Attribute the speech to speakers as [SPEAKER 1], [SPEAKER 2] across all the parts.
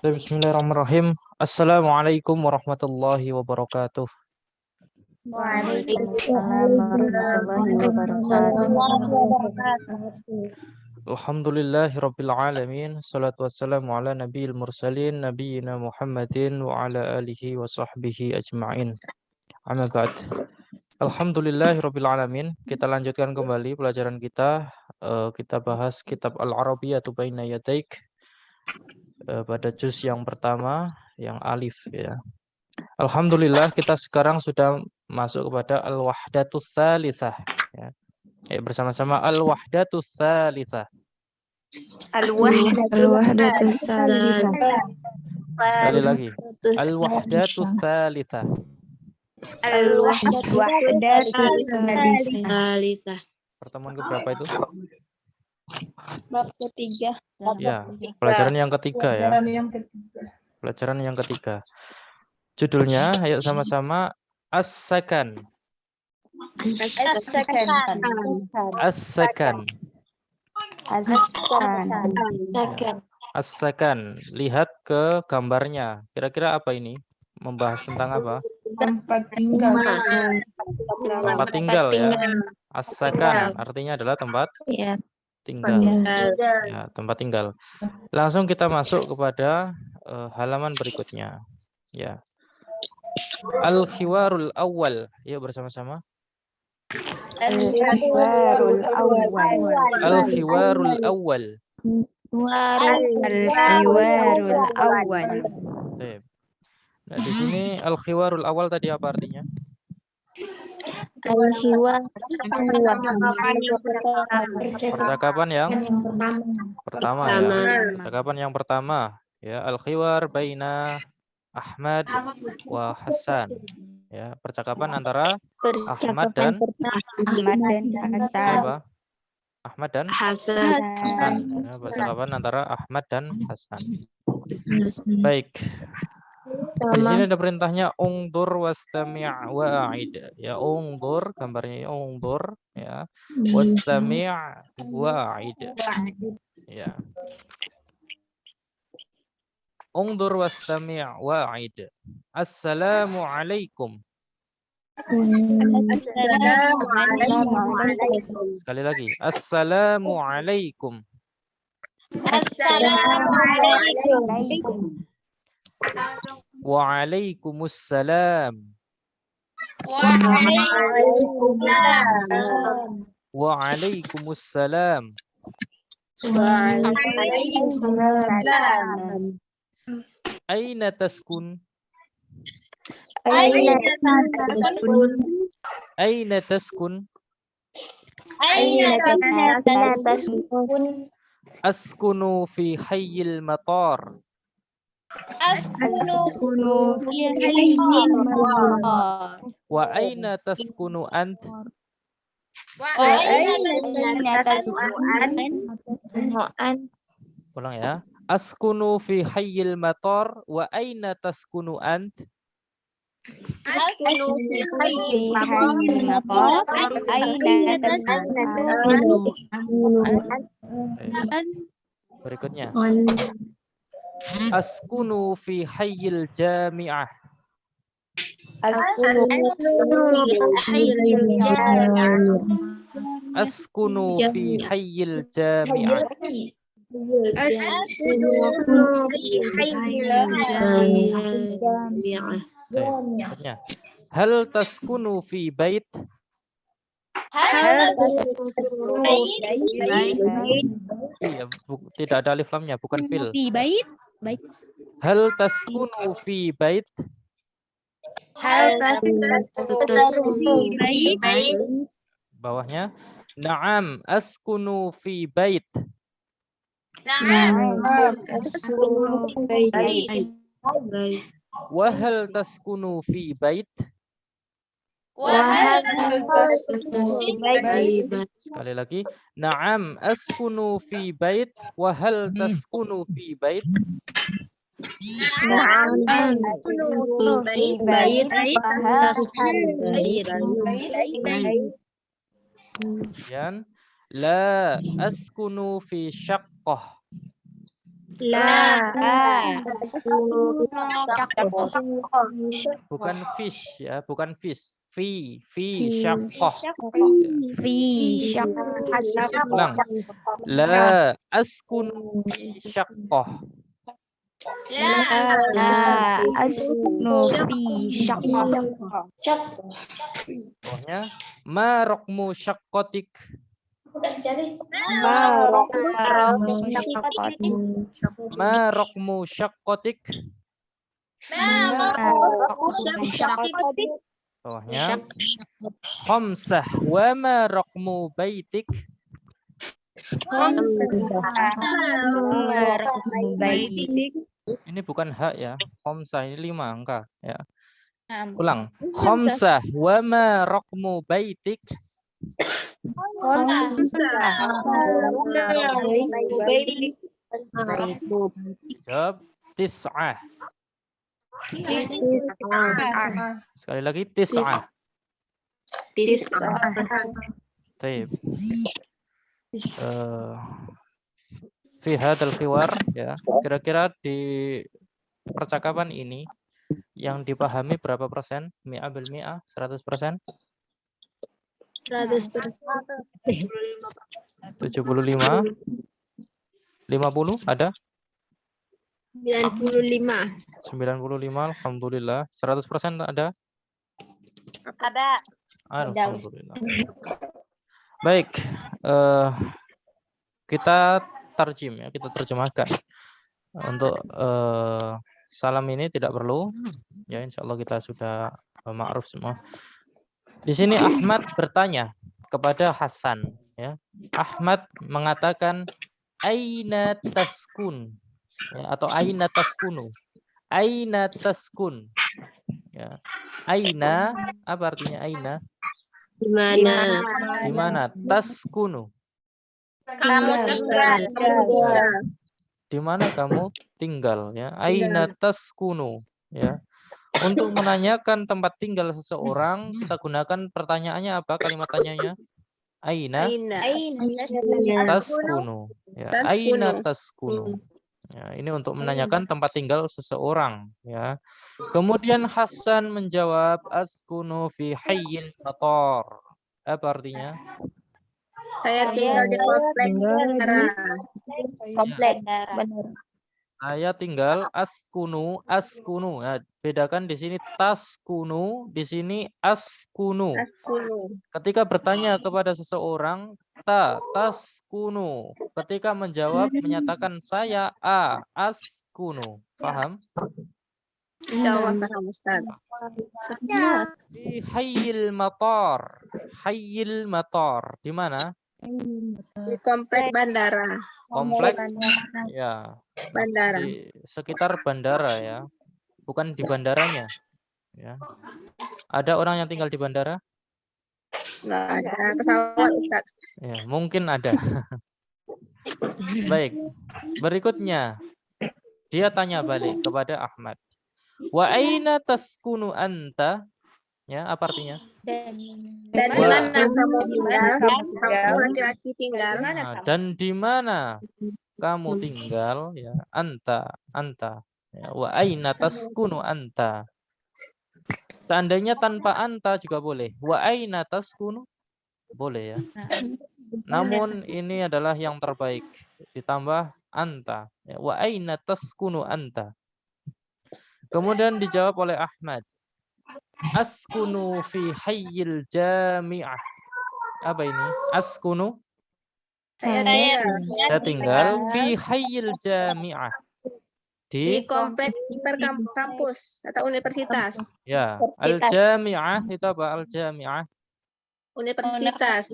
[SPEAKER 1] Bismillahirrahmanirrahim. Assalamualaikum warahmatullahi wabarakatuh.
[SPEAKER 2] Waalaikumsalam warahmatullahi wabarakatuh.
[SPEAKER 1] Alhamdulillahirabbil alamin. Shalatu wassalamu ala nabiyil mursalin nabiyina Muhammadin wa ala alihi wa sahbihi ajma'in. Amma ba'd. Alhamdulillahirabbil alamin. Kita lanjutkan kembali pelajaran kita. Kita bahas kitab Al-Arabiyyatu Baina Yadaik. Pada juz yang pertama, yang alif ya. Alhamdulillah kita sekarang sudah masuk kepada al-wahdatus tsalitsah ya. Bersama-sama al-wahdatus tsalitsah.
[SPEAKER 2] Al-wahdatus tsalitsah.
[SPEAKER 1] Sekali lagi. Al-wahdatus tsalitsah.
[SPEAKER 2] Al-wahdatus tsalitsah.
[SPEAKER 1] Pertemuan keberapa itu?
[SPEAKER 2] Bab ketiga.
[SPEAKER 1] Ya, pelajaran yang ketiga ya. Pelajaran yang ketiga. Judulnya, ayo sama-sama as-sakan.
[SPEAKER 2] As-sakan.
[SPEAKER 1] As-sakan.
[SPEAKER 2] As-sakan.
[SPEAKER 1] As-sakan. Lihat ke gambarnya. Kira-kira apa ini? Membahas tentang apa?
[SPEAKER 2] Tempat tinggal.
[SPEAKER 1] Tempat tinggal ya. As-sakan artinya adalah tempat tinggal. Ya, tempat tinggal. Langsung kita masuk kepada halaman berikutnya. Ya. Al-khiwarul awal. Yuk bersama-sama.
[SPEAKER 2] Al-khiwarul awal.
[SPEAKER 1] Al-khiwarul awal.
[SPEAKER 2] Al-khiwarul awal.
[SPEAKER 1] Nah, di sini al-khiwarul awal tadi apa artinya? Percakapan yang pertama ya. Percakapan yang pertama ya, al-khiwar baina Ahmad wa Hasan. Ya, percakapan antara Ahmad dan
[SPEAKER 2] Hasan.
[SPEAKER 1] siapa? Ahmad dan
[SPEAKER 2] Hasan.
[SPEAKER 1] Ya, percakapan antara Ahmad dan Hasan. Baik. Di sini ada perintahnya ungdur wastami' wa'id. Ya, ungdur gambarnya ungdur ya. Wastami' wa'id. Ya. Ungdur wastami' wa'id. Assalamu alaikum. Sekali lagi. Assalamu alaikum.
[SPEAKER 2] Assalamualaikum.
[SPEAKER 1] Waalaikumsalam. Waalaikumsalam. Aina taskun? Aina taskun? Askunu fi hayyil matar. Wa aina taskunu ant? Ulang ya. Askunu fi hayyil matar wa aina taskunu ant? Berikutnya. Askunu fi hayyil jami'ah. Askunu fi hayyil jami'ah. Berikutnya. Hal taskunu fi bait? Iya, tidak ada alif lamnya, bukan fil. Hal taskunu fi bait? Bawahnya. Na'am askunu fi bait. Wa hal taskunu fi bait? Sekali lagi. Na'am askunu fi bait wa hal taskunu fi bait? Kemudian la askunu fi syaqqah.
[SPEAKER 2] La.
[SPEAKER 1] Bukan fish ya, bukan fish. Fi syaqqah. Ya.
[SPEAKER 2] Fi
[SPEAKER 1] Ulang. La askunu fi syaqqah.
[SPEAKER 2] La asnu fi syaqqah.
[SPEAKER 1] Bawahnya ma raqmu syaqqatik. Ma raqmu syaqqatik. Bawahnya khamsah wa ma raqmu baitik. Ini bukan hak ya. Khamsah ini 5 angka ya. Ulang. Khamsah wa ma raqmu baitik. Jawab tis'ah. Sekali lagi tis'ah. Baik. Fi hadzal hiwar ya. Kira-kira di percakapan ini yang dipahami berapa persen? Mi'a bil mi'a, 100%? 75. 50 ada? 95, alhamdulillah. 100% ada?
[SPEAKER 3] Ada.
[SPEAKER 1] Alhamdulillah. Baik, kita tarjim ya, kita terjemahkan. Untuk salam ini tidak perlu, ya insya Allah kita sudah ma'ruf semua. Di sini Ahmad bertanya kepada Hasan, ya. Ahmad mengatakan aina taskun, ya, atau aina taskunu. Aina taskun. Ya. Aina, apa artinya aina?
[SPEAKER 3] Di mana?
[SPEAKER 1] Di mana? Taskunu.
[SPEAKER 3] Kamu tinggal.
[SPEAKER 1] Di mana kamu tinggal, ya? Aina taskunu, ya. Untuk menanyakan tempat tinggal seseorang, kita gunakan pertanyaannya apa? Kalimat tanyanya? Aina taskunu. Ya, aina taskunu. Ya, ini untuk menanyakan tempat tinggal seseorang, ya. Kemudian Hasan menjawab askunu fi hayyil matar. Apa artinya?
[SPEAKER 3] Saya tinggal di komplek bandara.
[SPEAKER 2] Komplek benar.
[SPEAKER 1] Saya tinggal askunu. Ya, bedakan di sini taskunu, di sini askunu. Ketika bertanya kepada seseorang, taskunu. Ketika menjawab menyatakan saya askunu. Paham?
[SPEAKER 3] Jawab paham Ustaz.
[SPEAKER 1] Di hayyil matar. Hayyil matar. Di mana?
[SPEAKER 3] Di komplek bandara.
[SPEAKER 1] Kompleks ya.
[SPEAKER 3] Bandara.
[SPEAKER 1] Di sekitar bandara ya. Bukan di bandaranya. Ya. Ada orang yang tinggal di bandara?
[SPEAKER 3] Nggak ada pesawat Ustaz.
[SPEAKER 1] Ya, mungkin ada. Baik. Berikutnya dia tanya balik kepada Ahmad. Wa aina taskunu anta? Ya, apa artinya?
[SPEAKER 3] Dan di mana kamu tinggal? Kamu laki-laki tinggal.
[SPEAKER 1] Nah, dan di mana kamu tinggal? Ya, anta. Ya, wa aina taskunu anta? Seandainya tanpa anta juga boleh. Wa aina taskunu? Boleh ya. Namun ini adalah yang terbaik. Ditambah anta. Ya, wa aina taskunu anta? Kemudian dijawab oleh Ahmad. Askunu fi hayyil jami'ah. Apa ini? Askunu? Saya tinggal fi hayyil jami'ah.
[SPEAKER 3] Di komplek kampus atau universitas.
[SPEAKER 1] Ya, al-jami'ah itu apa? Al-jami'ah.
[SPEAKER 3] Universitas.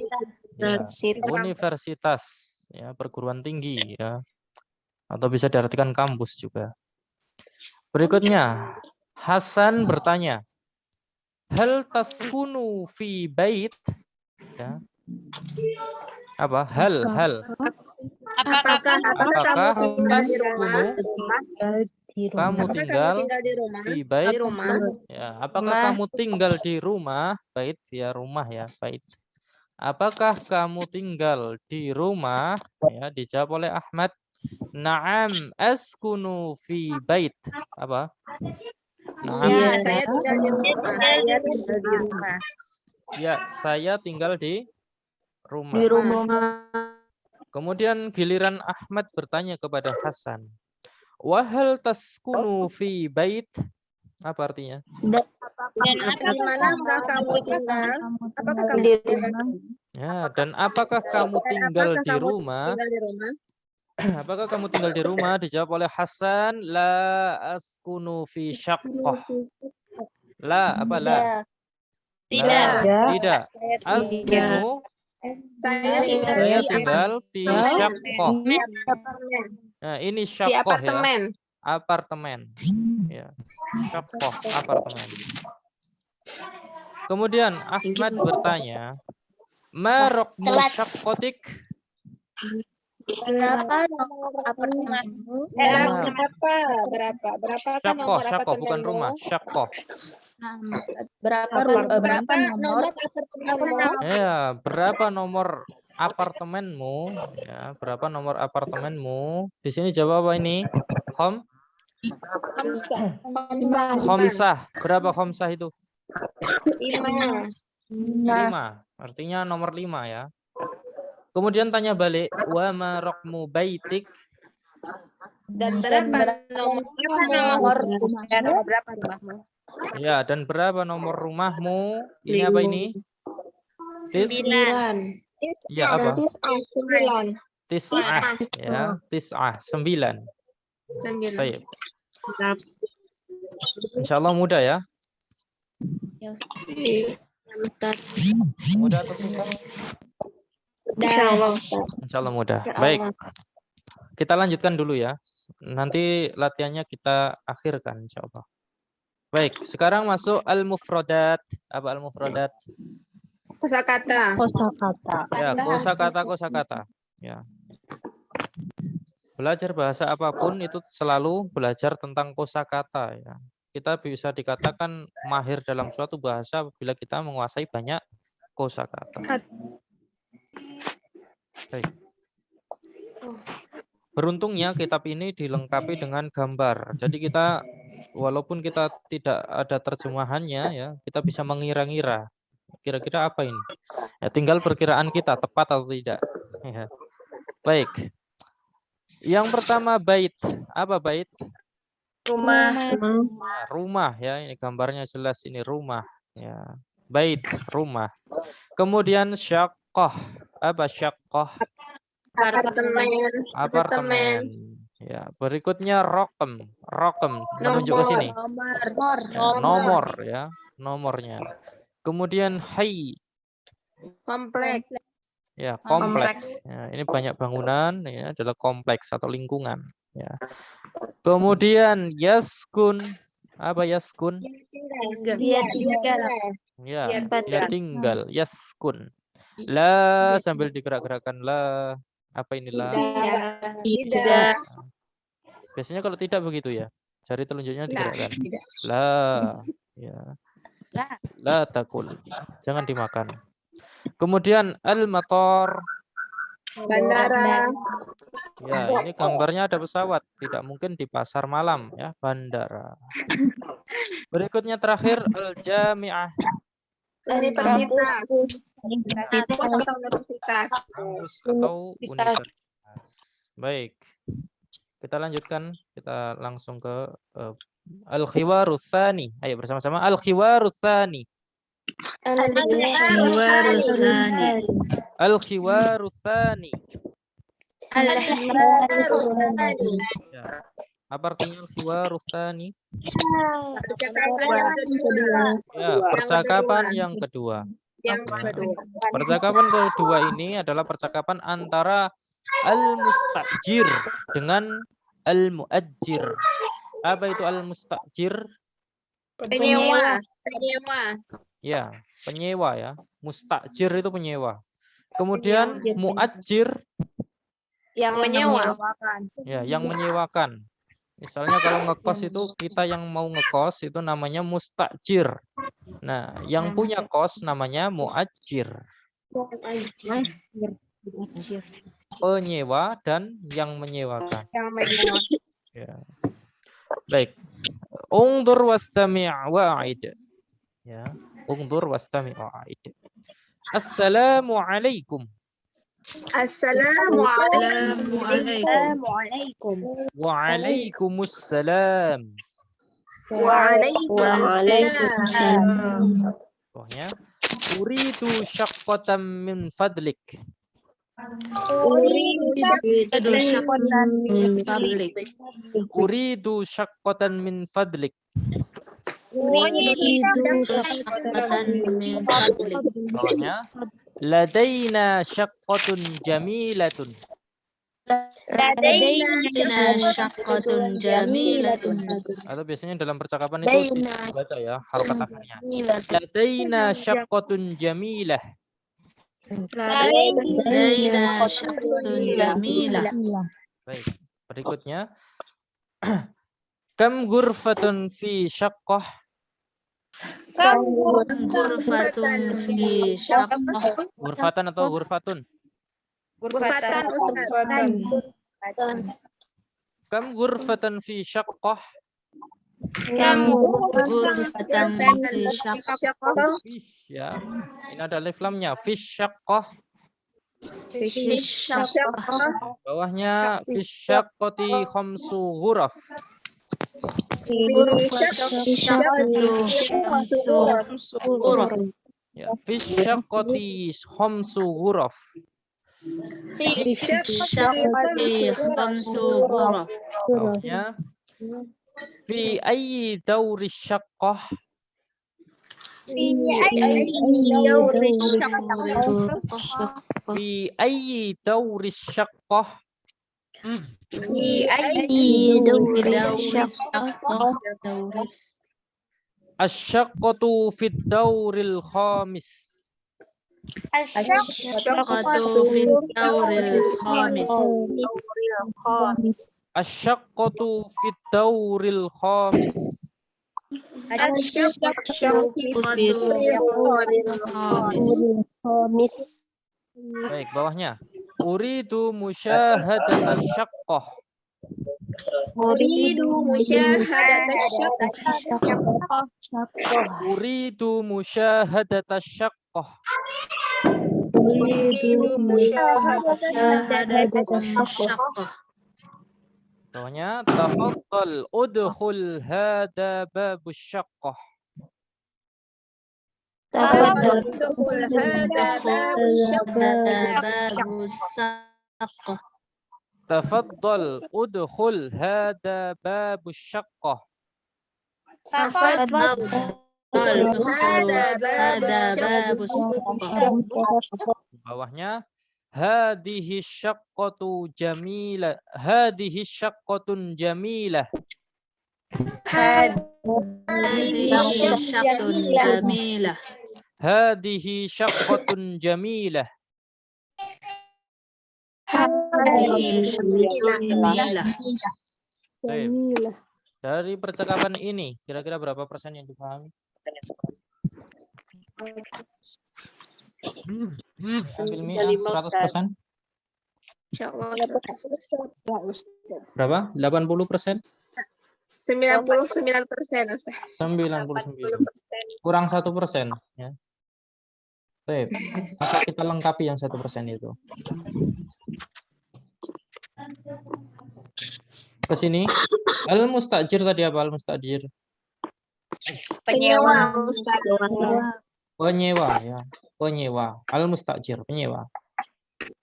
[SPEAKER 1] Ya, universitas, ya, perguruan tinggi ya. Atau bisa diartikan kampus juga. Berikutnya, Hasan bertanya, hal taskunu fi bait? Ya. Apa? Hal.
[SPEAKER 3] Apakah kamu tinggal di rumah?
[SPEAKER 1] Kamu tinggal di bait?
[SPEAKER 3] Di rumah.
[SPEAKER 1] Ya, apakah kamu tinggal di rumah? Bait ya, rumah ya, bait. Apakah kamu tinggal di rumah? Ya, dijawab oleh Ahmad. Naam askunu fi bait. Apa? Naam.
[SPEAKER 3] Ya, saya tinggal di rumah.
[SPEAKER 2] Saya tinggal di rumah.
[SPEAKER 1] Ya, saya tinggal di rumah.
[SPEAKER 2] Di rumah.
[SPEAKER 1] Kemudian giliran Ahmad bertanya kepada Hasan. Wahal taskunu fi bait? Apa artinya?
[SPEAKER 3] Di manakah kamu tinggal? Apakah kamu tinggal
[SPEAKER 1] Ya, dan apakah kamu tinggal di rumah?
[SPEAKER 3] tinggal di rumah?
[SPEAKER 1] Apakah kamu tinggal di rumah? Dijawab oleh Hasan, la askunu fi syaqqah. La, apa la?
[SPEAKER 3] Tidak.
[SPEAKER 1] La, tidak. Askunu,
[SPEAKER 3] Saya tinggal
[SPEAKER 1] saya
[SPEAKER 3] di
[SPEAKER 1] tinggal fi syaqqah.
[SPEAKER 3] apartemen.
[SPEAKER 1] Nah, ini
[SPEAKER 3] Di
[SPEAKER 1] syaqqah ya.
[SPEAKER 3] apartemen.
[SPEAKER 1] Apartemen. Ya. Syaqqah, apartemen. Kemudian Ahmad bertanya, ma raqmu syaqqatik?
[SPEAKER 2] Berapa nomor apartemenmu?
[SPEAKER 3] Berapa nomor
[SPEAKER 1] Syaqqah, bukan
[SPEAKER 3] apartemenmu?
[SPEAKER 1] rumah, syaqqah.
[SPEAKER 2] Berapa
[SPEAKER 3] Berapa nomor apartemenmu?
[SPEAKER 1] Ya, berapa nomor apartemenmu? Ya, berapa nomor apartemenmu? Di sini jawab apa ini? Khomsah. Berapa khomsah itu?
[SPEAKER 3] 5.
[SPEAKER 1] 5. Artinya nomor 5 ya. Kemudian tanya balik, wa ma raqmu baitik?
[SPEAKER 3] Dan berapa nomor rumahmu?
[SPEAKER 2] Berapa rumahmu?
[SPEAKER 1] Ya, dan berapa nomor rumahmu? Ini apa ini? Ya, apa?
[SPEAKER 3] 9.
[SPEAKER 1] Tis'ah, ya. Tis'ah, 9. Baik. Insyaallah mudah ya. Mudah atau susah? Insyaallah mudah. Baik. Kita lanjutkan dulu ya. Nanti latihannya kita akhirkan insyaallah. Baik, sekarang masuk al-mufradat. Apa al-mufradat?
[SPEAKER 3] Kosakata.
[SPEAKER 1] Ya, kosakata. Ya. Belajar bahasa apapun itu selalu belajar tentang kosakata ya. Kita bisa dikatakan mahir dalam suatu bahasa bila kita menguasai banyak kosakata. Baik. Beruntungnya kitab ini dilengkapi dengan gambar. Jadi kita walaupun kita tidak ada terjemahannya ya, kita bisa mengira-ngira. Kira-kira apa ini? Ya, tinggal perkiraan kita tepat atau tidak. Ya. Baik. Yang pertama bait. Apa bait?
[SPEAKER 2] Rumah.
[SPEAKER 1] Nah, rumah ya, ini gambarnya jelas ini rumah ya. Bait, rumah. Kemudian syaqqah. Apa syaqqah? Apartemen. Ya, berikutnya raqam. Menunjuk ke sini. Nomor ya, nomornya. Kemudian hayy.
[SPEAKER 3] Kompleks.
[SPEAKER 1] Ya, kompleks. Ya, ini banyak bangunan, ini adalah kompleks atau lingkungan. Ya. Kemudian yaskun. Apa yaskun?
[SPEAKER 2] Dia tinggal.
[SPEAKER 1] Ya, dia tinggal. Yaskun. La sambil digerak-gerakkan la. Apa inilah?
[SPEAKER 3] Tidak.
[SPEAKER 1] Biasanya kalau tidak begitu ya. Jari telunjuknya digerakkan.
[SPEAKER 3] Tidak.
[SPEAKER 1] La. Ya. La takul. Jangan dimakan. Kemudian al-matar.
[SPEAKER 3] Bandara.
[SPEAKER 1] Ya, ini gambarnya ada pesawat. Tidak mungkin di pasar malam ya, bandara. Berikutnya terakhir al-jami'ah.
[SPEAKER 3] Universitas. Universitas.
[SPEAKER 1] Kampus atau universitas. Baik. Kita lanjutkan. Kita langsung ke al-khiwarus tsani. Ayo bersama-sama al-khiwarus tsani. Al-khiwarus tsani. Ya. Apa artinya al-khiwarus tsani? Ya, percakapan yang kedua. Percakapan kedua ini adalah percakapan antara al-mustajir dengan al-muajjir. Apa itu al-mustajir?
[SPEAKER 3] Penyewa.
[SPEAKER 1] Ya, penyewa ya. Mustajir itu penyewa. Kemudian muajjir
[SPEAKER 3] Yang menyewa.
[SPEAKER 1] ya, yang menyewakan. Misalnya kalau ngekos itu kita yang mau ngekos itu namanya mustajir. Nah, yang punya kos namanya muajjir. penyewa dan yang menyewakan.
[SPEAKER 3] Yang menyewa.
[SPEAKER 1] Ya. Baik. Ungdur wastami' wa'id. Ya. Ungdur wastami' wa'id. Assalamualaikum.
[SPEAKER 3] Assalamualaikum.
[SPEAKER 2] Assalamualaikum.
[SPEAKER 1] Waalaikumsalam.
[SPEAKER 3] Waalaikumsalam.
[SPEAKER 1] Pokoknya uridu syaqqatan min fadlik. Uridu syaqqatan min fadlik. Bawahnya ladaina syaqqatun jamilatun. Atau biasanya dalam percakapan itu dibaca ya harokat akhirnya. Ladaina syaqqatun jamilah. Baik, berikutnya kam ghurfatun fi syaqqah. Ghurfatan atau ghurfatun?
[SPEAKER 3] Gurfatan.
[SPEAKER 1] Kam ghurfatan fi syaqqah. Fish, ya. Ini ada alif lamnya. Fish syaqqah. Bawahnya fish syaqqati khamsu ghuraf. Ya, fish syaqqati khamsu ghuraf. Bawahnya fi ayyi dawri syaqqah. Fi ayyi dawri syaqqah. Asyaqqatu fid dawril khamis. Asyaqqatu fid dawril khamis. Baik, bawahnya. Uridu musyahadat asyaqqah.
[SPEAKER 3] Uridu musyahadat asyaqqah.
[SPEAKER 1] Uridu musyahadat asyaqqah. Bawahnya tafaddal udkhul hada babus syaqqah.
[SPEAKER 3] Udkhul hada babus syaqqah.
[SPEAKER 1] Tafaddal udkhul hada babus syaqqah. Bawahnya hadhihi syaqqatu jamilah. Hadhihi syaqqatun jamilah. Hadhihi syaqqatun jamilah. Baik. Dari percakapan ini, kira-kira berapa persen yang dipahami? Ambil Mi, 100%? Berapa? 80%?
[SPEAKER 3] 99%, Ustaz.
[SPEAKER 1] 99. Kurang 1%. Ya. Baik. Maka kita lengkapi yang 1% itu. Ke sini. Al-mustajir tadi apa? Al-mustajir.
[SPEAKER 3] Penyewa, Ustaz.
[SPEAKER 1] Penyewa ya. Penyewa. Al-mustajir, penyewa.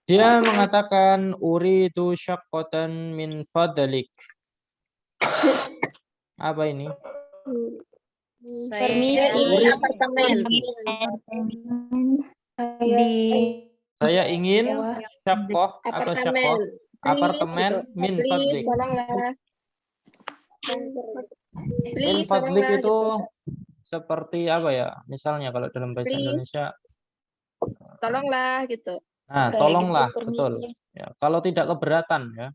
[SPEAKER 1] Dia mengatakan uridu syaqqatan min fadlik. Apa ini?
[SPEAKER 3] Permisi, apartemen.
[SPEAKER 1] Saya ingin syaqqah atau syaqqah apartemen min fadlik. Min fadlik itu seperti apa ya? Misalnya kalau dalam bahasa Indonesia,
[SPEAKER 3] tolonglah gitu.
[SPEAKER 1] nah, tolonglah, betul. Ya, kalau tidak keberatan ya.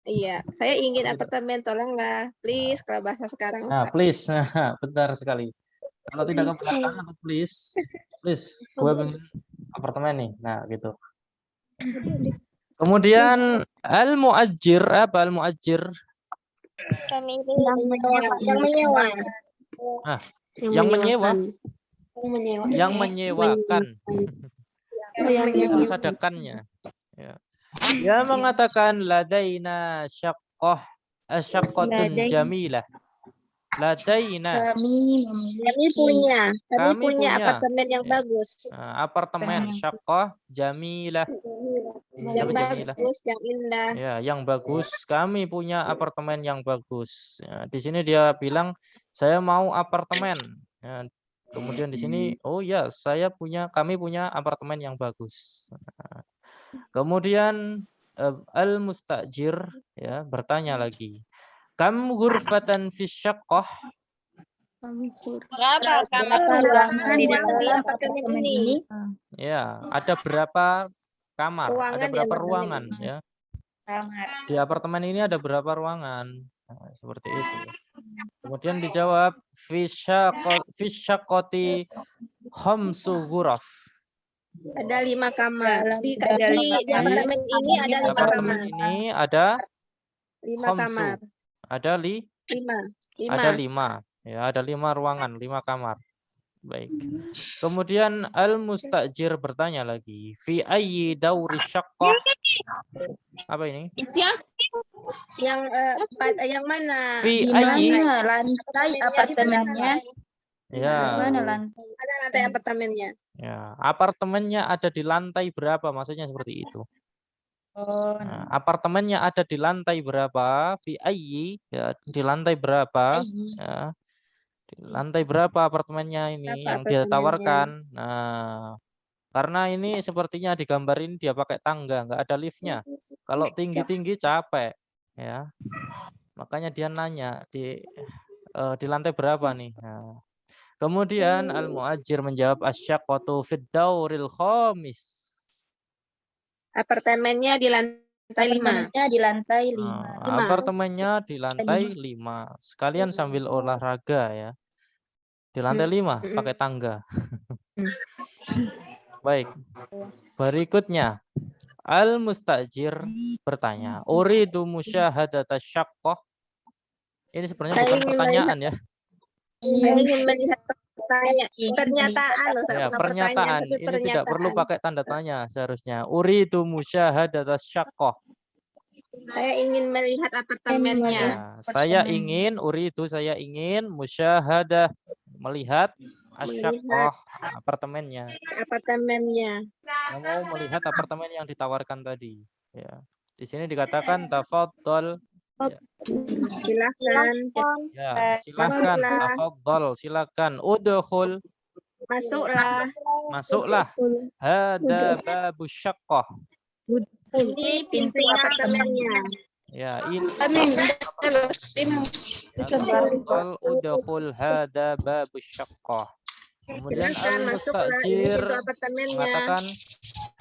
[SPEAKER 3] Iya, saya ingin apartemen, tolonglah, please. Kalau bahasa sekarang,
[SPEAKER 1] Nah,
[SPEAKER 3] Ustaz.
[SPEAKER 1] please, benar sekali. Kalau tidak keberatan atau please, gue pengen apartemen nih. Nah, gitu. Kemudian al-mu'ajjir, apa al-mu'ajjir?
[SPEAKER 3] Yang menyewa.
[SPEAKER 1] Ah, yang menyewa, yang menyewakan. Harus ada kannya. Ya. Dia mengatakan ladaina syaqqah, syaqqatun jamilah. Ladaina.
[SPEAKER 3] Kami punya
[SPEAKER 1] punya.
[SPEAKER 3] apartemen yang
[SPEAKER 1] Ya.
[SPEAKER 3] bagus.
[SPEAKER 1] Apartemen syaqqah jamilah.
[SPEAKER 3] Yang
[SPEAKER 1] Jamilah.
[SPEAKER 3] bagus, yang indah.
[SPEAKER 1] Ya, yang bagus. Kami punya apartemen yang bagus. Ya, di sini dia bilang saya mau apartemen. Ya, kemudian di sini, oh ya, kami punya apartemen yang bagus. Nah, kemudian al-mustajir ya bertanya lagi. Kam ghurfatan fi syaqqah?
[SPEAKER 2] Berapa ruangan
[SPEAKER 3] di apartemen ini?
[SPEAKER 1] Ya, ada berapa kamar? Ada berapa ruangan ya? Di apartemen ini ada berapa ruangan? Nah, seperti itu. Kemudian dijawab fi syaqqati khamsu ghuraf.
[SPEAKER 3] Ada 5 kamar. Di apartemen ini ada 5 kamar.
[SPEAKER 1] Apartemen ini ada
[SPEAKER 3] 5 kamar.
[SPEAKER 1] Ada
[SPEAKER 3] 5.
[SPEAKER 1] Ada 5. Ya, ada 5 ruangan, 5 kamar. Baik. Kemudian al-mustajir bertanya lagi, fi ayyi dauri syaqqah? Apa ini?
[SPEAKER 3] Yang mana?
[SPEAKER 1] Fi
[SPEAKER 2] Di
[SPEAKER 1] ayyi
[SPEAKER 2] mana lantai apartemennya?
[SPEAKER 1] Ya.
[SPEAKER 2] Mana lantai?
[SPEAKER 3] Ada lantai apartemennya.
[SPEAKER 1] Ya, apartemennya ada di lantai berapa? Maksudnya seperti itu. Nah, apartemennya ada di lantai berapa? Fi ayyi, ya, di lantai berapa? Ya. Di lantai berapa apartemennya ini yang dia tawarkan? Nah, karena ini sepertinya di gambar ini dia pakai tangga, nggak ada liftnya. Kalau tinggi-tinggi capek, ya. Makanya dia nanya di lantai berapa nih? Nah, kemudian al-mu'ajir menjawab asyaqqatu fid dauril khamis.
[SPEAKER 3] Apartemennya di lantai 5.
[SPEAKER 2] Di lantai 5.
[SPEAKER 1] Apartemennya di lantai 5. Sekalian sambil olahraga ya. Di lantai 5 pakai tangga. Baik. Berikutnya al-mustajir bertanya, uridu musyahadata syaqqah. Ini sebenarnya bukan pertanyaan ya.
[SPEAKER 3] Saya ingin melihat pernyataan loh,
[SPEAKER 1] Ya, pernyataan. Ini tidak perlu pakai tanda tanya seharusnya. Uridu musyahadata syaqqah.
[SPEAKER 3] Saya ingin melihat apartemennya.
[SPEAKER 1] Ya, saya ingin musyahadah, melihat asyaqqah, apartemennya. Saya mau melihat apartemen yang ditawarkan tadi. Ya. Di sini dikatakan tafaddal. Ya.
[SPEAKER 3] Silakan.
[SPEAKER 1] Ya, silakan. Tafaddal, silakan. Udkhul. Masuklah. Hada babu syaqqah.
[SPEAKER 3] Ini pintu apartemennya.
[SPEAKER 1] Ya, ini. Udkhul hada babu syaqqah. Kemudian al-mustajir mengatakan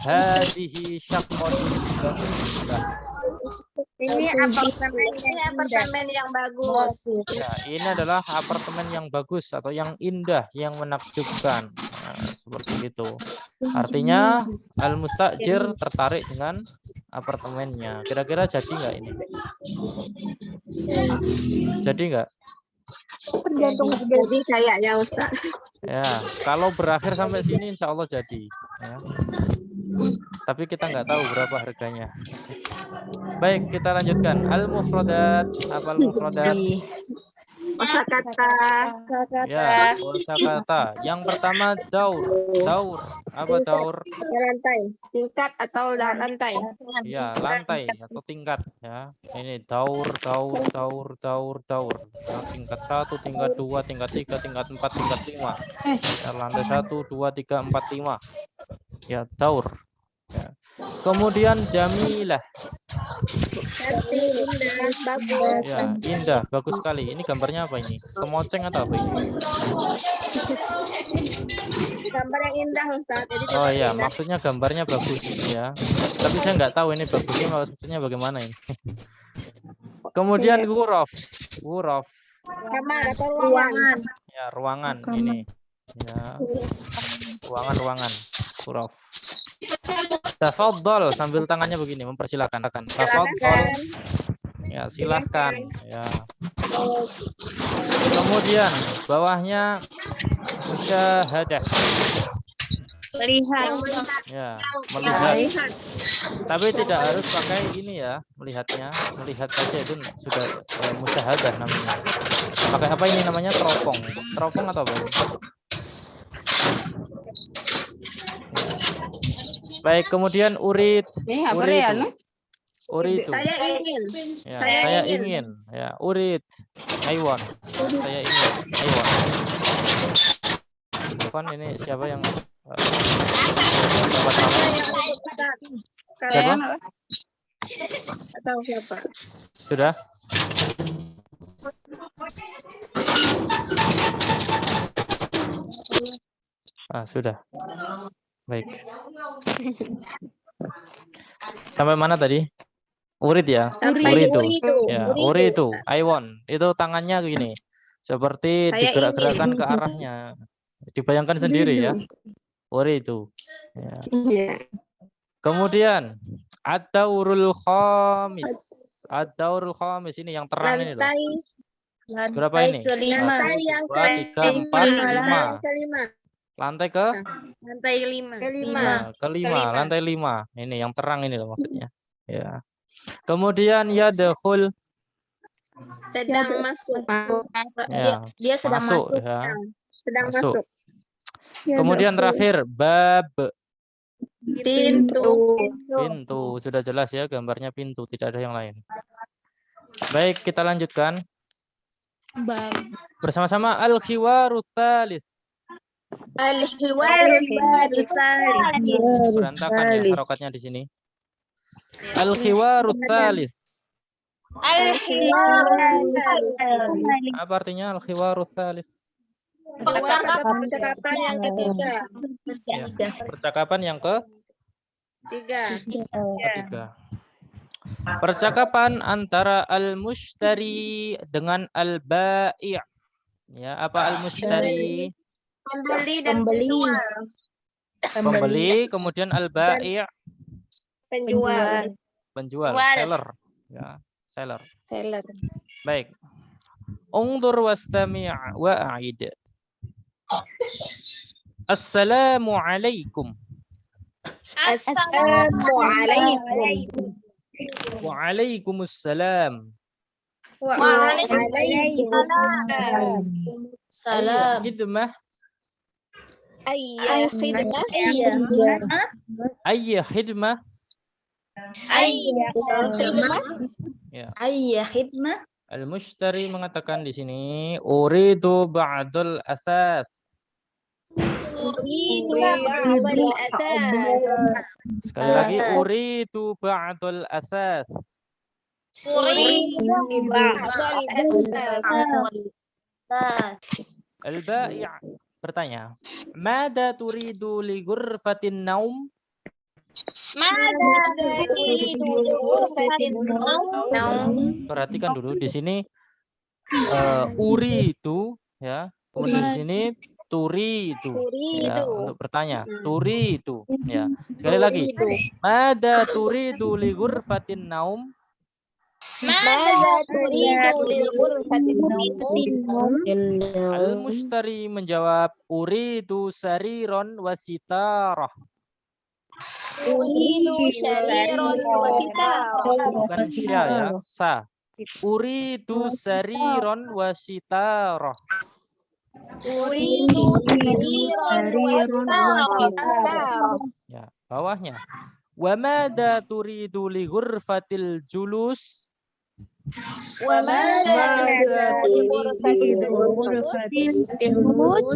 [SPEAKER 1] hadhihi syaqqatun jamilah.
[SPEAKER 3] Ini apartemen yang bagus.
[SPEAKER 1] Ya, ini adalah apartemen yang bagus atau yang indah, yang menakjubkan. Nah, seperti itu. Artinya al-mustajir tertarik dengan apartemennya. Kira-kira jadi nggak ini? Jadi nggak?
[SPEAKER 3] Jadi kayaknya Ustaz.
[SPEAKER 1] Ya, kalau berakhir sampai sini insya Allah jadi. Ya. Tapi kita nggak tahu berapa harganya. Baik, kita lanjutkan. Al-mufradat. Apa al-mufradat?
[SPEAKER 3] Kosakata.
[SPEAKER 1] Ya, kosakata. Yang pertama daur. Daur. Apa daur?
[SPEAKER 3] Lantai. Tingkat atau lantai?
[SPEAKER 1] Ya, lantai atau tingkat. Ya, ini daur. Ya, tingkat 1, tingkat 2, tingkat 3, tingkat 4, tingkat 5. Ya, lantai 1, 2, 3, 4, 5. Ya, daur. Ya. Kemudian jamilah.
[SPEAKER 3] Indah, bagus.
[SPEAKER 1] Ya, indah, bagus sekali. Ini gambarnya apa ini? Kemoceng atau apa ini?
[SPEAKER 3] Gambar yang indah Ustaz. Jadi
[SPEAKER 1] Oh iya, maksudnya gambarnya bagus ya. Tapi saya nggak tahu ini bagusnya maksudnya bagaimana ini. Kemudian ghuraf.
[SPEAKER 3] Kamar atau ruangan.
[SPEAKER 1] Ya, ruangan ini. Ya. Ruangan. Ghuraf. Tafadhol sambil tangannya begini mempersilakan. Tafadhol. Ya, silakan. Ya. Kemudian bawahnya musyahadah.
[SPEAKER 2] Melihat.
[SPEAKER 1] Ya, melihat. Tapi tidak harus pakai ini ya, melihatnya. Melihat saja itu sudah musyahadah namanya. Pakai apa ini namanya? Teropong. Teropong atau apa ini? Baik, kemudian urid. Uridu.
[SPEAKER 3] Saya ingin.
[SPEAKER 1] Ya, saya ingin. Ya, urid. I want. Saya ingin. I want. Irfan, ini siapa yang dapat nama?
[SPEAKER 3] Siapa? Atau siapa?
[SPEAKER 1] Sudah? Sudah. Baik. Sampai mana tadi? Urid ya? Uridu. Ya, uridu. I want. Itu tangannya gini. Seperti digerak-gerakkan ke arahnya. Dibayangkan sendiri ya. Uridu. Ya. Kemudian ad-daurul khamis. Ad-daurul khamis ini yang terang ini loh. Berapa ini? 1, 2, 3, 4, 5. Lantai ke?
[SPEAKER 3] Lantai 5.
[SPEAKER 1] Kelima, lantai 5. Ini yang terang ini loh maksudnya. Ya. Kemudian yadkhul.
[SPEAKER 3] Sedang masuk.
[SPEAKER 1] Ya.
[SPEAKER 2] Dia sedang masuk.
[SPEAKER 1] Ya.
[SPEAKER 3] Sedang
[SPEAKER 1] Masuk.
[SPEAKER 3] masuk.
[SPEAKER 1] Kemudian terakhir bab.
[SPEAKER 3] Pintu.
[SPEAKER 1] Pintu. Sudah jelas ya gambarnya pintu, tidak ada yang lain. Baik, kita lanjutkan. Bersama-sama al-khiwaru tsalis.
[SPEAKER 3] Al-hiwaru
[SPEAKER 1] Berantakan ya harokatnya di sini. Al-khiwaru tsalis. Apa artinya al-khiwaru tsalis?
[SPEAKER 3] Percakapan yang ketiga.
[SPEAKER 1] Ya, percakapan yang
[SPEAKER 3] Ketiga.
[SPEAKER 1] Percakapan antara al-mushtari dengan al-bai'. Ya, apa al-mushtari?
[SPEAKER 3] Pembeli dan penjual.
[SPEAKER 1] Pembeli, kemudian al-bai'
[SPEAKER 3] Penjual.
[SPEAKER 1] penjual, seller. Ya, seller.
[SPEAKER 3] Seller.
[SPEAKER 1] Baik. Ungdur wastami' wa'id. Assalamualaikum.
[SPEAKER 3] Assalamualaikum.
[SPEAKER 1] Waalaikumsalam.
[SPEAKER 3] Waalaikumsalam.
[SPEAKER 2] Salam.
[SPEAKER 1] Khidmah.
[SPEAKER 3] Ayya khidmah.
[SPEAKER 1] Ayya khidmah.
[SPEAKER 3] Ayya khidmah.
[SPEAKER 1] Ya.
[SPEAKER 2] Ayya khidmah.
[SPEAKER 1] Al-mushtari mengatakan di sini uridu ba'dul asas.
[SPEAKER 3] Uridu ba'dal asas.
[SPEAKER 1] Sekali lagi uridu ba'dul asas.
[SPEAKER 3] Uridu ba'dal asas.
[SPEAKER 1] Al-bai' bertanya, "Mada turidu li ghurfatin naum?" Perhatikan dulu di sini uridu ya. Kemudian di sini turidu ya, untuk bertanya. Turidu ya. Sekali lagi. Mada turidu li ghurfatin naum?
[SPEAKER 3] Mada turidu li ghurfatin naum?
[SPEAKER 1] Al-mushtari menjawab uridu sariron wasitarah.
[SPEAKER 3] Uridu sariron wa sitarah.
[SPEAKER 1] Bukan sya ya, sa. Uridu sariron wasitarah.
[SPEAKER 3] Uridu sariron wa sitarah.
[SPEAKER 1] Ya, bawahnya. Wa mada turidu li ghurfatil julus?
[SPEAKER 3] Wa mada turidu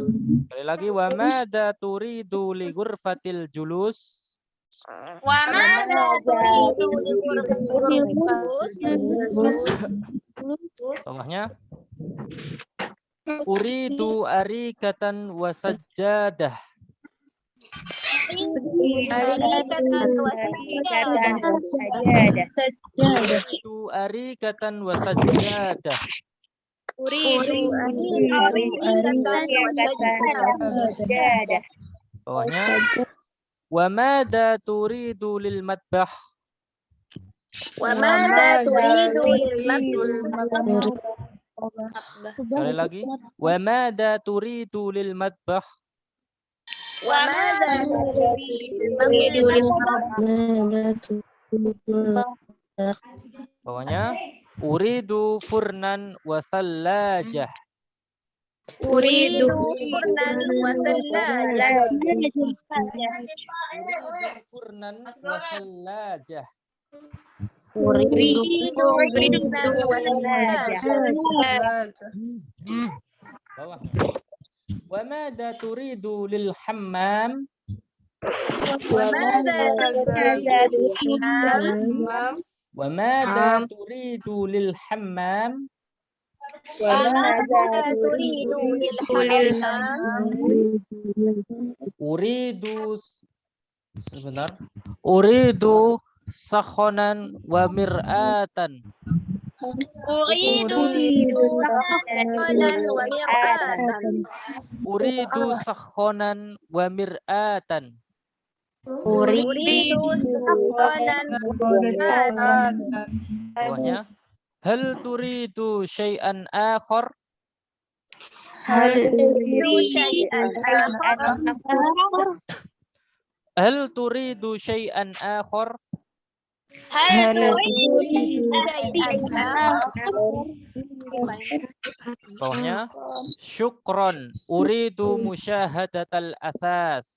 [SPEAKER 1] Sekali lagi, wa mada turidu li ghurfatil julus?
[SPEAKER 3] Wa mada turidu li ghurfatil
[SPEAKER 1] Bawahnya. Uridu arikatan wa sajjadah. Uridu arikatan wa sajjadah. Bawahnya. Wa madza turidu lil matbah?
[SPEAKER 3] وماذا تريد للمطبخ
[SPEAKER 1] Sekali lagi. Wa madza turidu lil matbah?
[SPEAKER 3] وماذا تريد للمطبخ
[SPEAKER 1] Bawahnya uridu furnan wa thallajah.
[SPEAKER 3] أريد فرنا وثلاجة
[SPEAKER 1] Furnan wa thallajah.
[SPEAKER 3] أريد فرنا وثلاجة
[SPEAKER 1] Bawah. Wa madza turidu lil hammam?
[SPEAKER 3] وماذا تريد للحمام
[SPEAKER 1] Wa madza turidu lil hammam?
[SPEAKER 3] وماذا تريد للحمام
[SPEAKER 1] Uridu sebentar. Uridu sakhonan wa mir'atan.
[SPEAKER 3] أريد سخنا ومرآة
[SPEAKER 1] Uridu sakhonan wa mir'atan.
[SPEAKER 3] أريد سخنا ومرآة
[SPEAKER 1] Bawahnya. Hal turidu syai'an akhar?
[SPEAKER 3] هل تريد شيئا آخر
[SPEAKER 1] Hal turidu syai'an akhar?
[SPEAKER 3] هل تريد شيئا آخر
[SPEAKER 1] Bawahnya. Syukron. Uridu musyahadatal athas.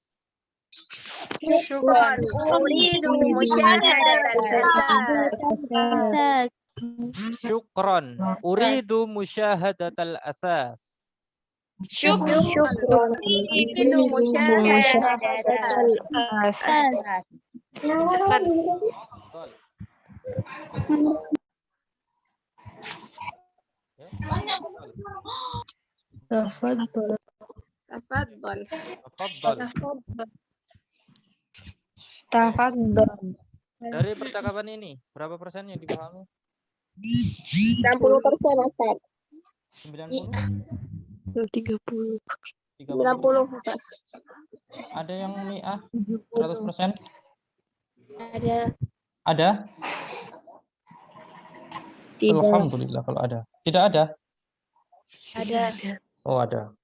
[SPEAKER 3] شكرا أريد مشاهدة الأثاث
[SPEAKER 1] Syukron. Uridu musyahadatal athas.
[SPEAKER 3] شكرا أريد مشاهدة الأثاث
[SPEAKER 2] تفضل.
[SPEAKER 3] تفضل
[SPEAKER 1] Tafadhal. Dari percakapan ini, berapa persen yang dipahami?
[SPEAKER 3] 60% Ustaz
[SPEAKER 1] 90?
[SPEAKER 2] 30.
[SPEAKER 3] 90 Ustaz
[SPEAKER 1] Ada yang mi'ah? 100%?
[SPEAKER 3] ada
[SPEAKER 1] Ada?
[SPEAKER 2] Tidak.
[SPEAKER 1] Alhamdulillah kalau ada. Tidak ada?
[SPEAKER 3] ada
[SPEAKER 1] Oh ada.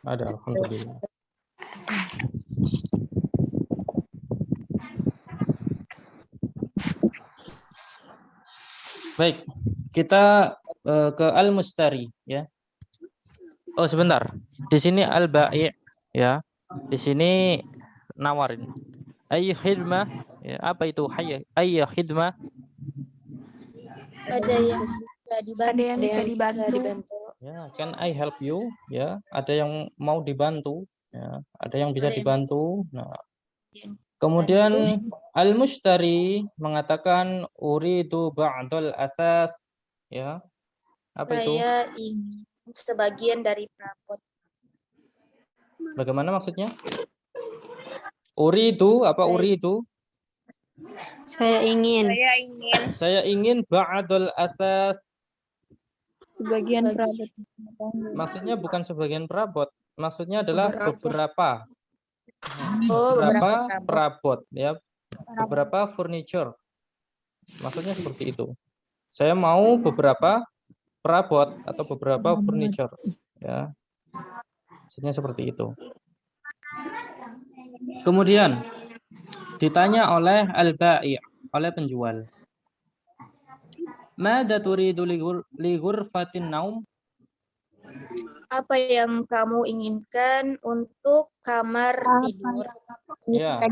[SPEAKER 1] Ada, alhamdulillah. Baik, kita ke al-mustari ya. Oh sebentar, di sini al-bai' ya. Di sini nawarin. Ayy khidmah, ya, apa itu ayy khidmah?
[SPEAKER 3] ada yang bisa dibantu
[SPEAKER 1] Ya, can I help you? Ya, ada yang mau dibantu, ya, ada yang bisa dibantu. Nah, kemudian al-mushtari mengatakan uridu ba'dal athas, ya. Apa itu?
[SPEAKER 3] saya ingin sebagian dari perabot
[SPEAKER 1] Bagaimana maksudnya? Uridu apa uridu?
[SPEAKER 2] Saya ingin
[SPEAKER 1] Saya ingin ba'dal athas.
[SPEAKER 2] sebagian perabot.
[SPEAKER 1] Maksudnya bukan sebagian perabot, maksudnya adalah beberapa
[SPEAKER 3] beberapa
[SPEAKER 1] perabot ya, beberapa furniture. Maksudnya seperti itu. Saya mau beberapa perabot atau beberapa furniture ya. Maksudnya seperti itu. Kemudian ditanya oleh al-bai', oleh penjual. Madza turidu li ghurfatin naum?
[SPEAKER 3] apa yang kamu inginkan untuk kamar tidur
[SPEAKER 1] Ya.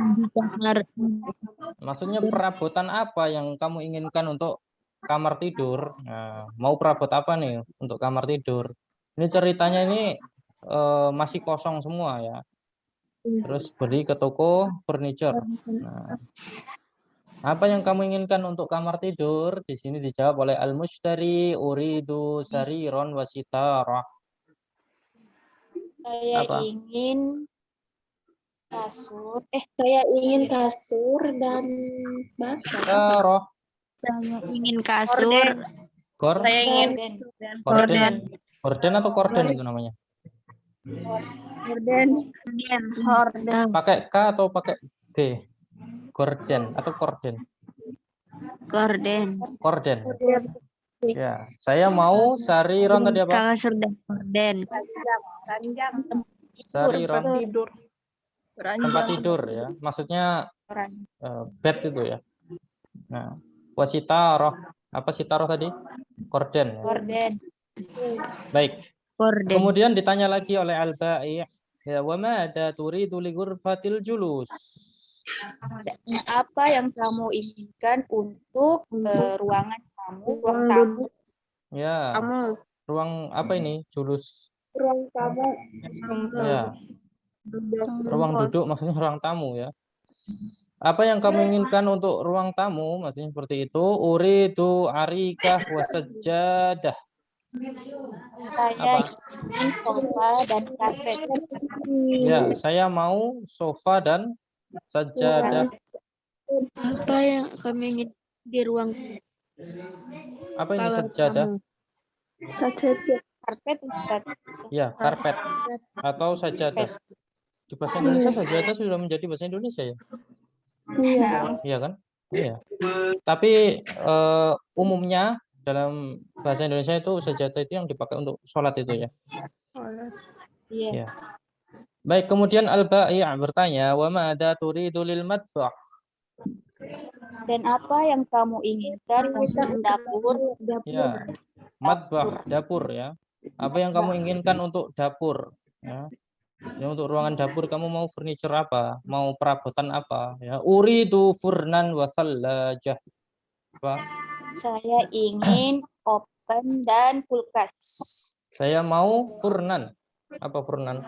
[SPEAKER 1] Maksudnya perabotan apa yang kamu inginkan untuk kamar tidur? Nah, mau perabot apa nih untuk kamar tidur? Ini ceritanya ini masih kosong semua ya. Terus pergi ke toko furniture. Nah, apa yang kamu inginkan untuk kamar tidur? Di sini dijawab oleh al-mushtari uridu sariron wasitarah.
[SPEAKER 3] saya
[SPEAKER 1] Apa?
[SPEAKER 3] ingin kasur saya ingin kasur dan
[SPEAKER 1] Sitarah.
[SPEAKER 2] Saya ingin kasur.
[SPEAKER 3] saya ingin
[SPEAKER 1] Gorden atau korden itu namanya?
[SPEAKER 3] horden
[SPEAKER 1] Pakai K atau pakai G? Gorden atau korden?
[SPEAKER 2] Gorden.
[SPEAKER 1] Korden. Ya, saya mau Sariron tadi apa?
[SPEAKER 2] Kasur dan gorden.
[SPEAKER 1] Sariron
[SPEAKER 3] Tidur.
[SPEAKER 1] tempat tidur ya. Maksudnya bed itu ya. Nah, wasitaroh apa sitaroh tadi? Korden. Ya.
[SPEAKER 2] Gorden.
[SPEAKER 1] Baik.
[SPEAKER 2] Gorden.
[SPEAKER 1] Kemudian ditanya lagi oleh Al-Ba'i, ya wa madza turidu li ghurfatil julus?
[SPEAKER 4] Apa yang kamu inginkan untuk ruangan kamu, ruang tamu?
[SPEAKER 1] Ya. Ruang apa ini? Julus.
[SPEAKER 3] Ruang tamu.
[SPEAKER 1] Ya. Ruang duduk maksudnya ruang tamu ya. Apa yang kamu inginkan untuk ruang tamu? Maksudnya seperti itu. Uridu arikah wasajjadah.
[SPEAKER 4] Saya ingin sofa dan karpet.
[SPEAKER 1] Ya, saya mau sofa dan sajadah.
[SPEAKER 2] Apa yang kami ingin di ruang
[SPEAKER 1] Apa ini
[SPEAKER 2] kamar
[SPEAKER 1] sajadah?
[SPEAKER 2] tamu?
[SPEAKER 4] Karpet, Ustaz.
[SPEAKER 1] Ya, karpet atau sajadah. Di bahasa Indonesia sajadah sudah menjadi bahasa Indonesia ya? Iya kan? Iya. Tapi umumnya dalam bahasa Indonesia itu sajadah itu yang dipakai untuk sholat itu ya.
[SPEAKER 4] Iya.
[SPEAKER 1] Ya. Baik, kemudian Al-Ba'i' bertanya, wa ma'adha turidu lil madbah?
[SPEAKER 4] Dan apa yang kamu inginkan untuk dapur?
[SPEAKER 1] Ya, madbah, dapur ya. Apa yang kamu inginkan untuk dapur? Ya. Ya, untuk ruangan dapur kamu mau furniture apa? Mau perabotan apa? Ya, uridu furnan wa thallajah. Apa?
[SPEAKER 4] Saya ingin oven dan kulkas.
[SPEAKER 1] Saya mau furnan. Apa furnan?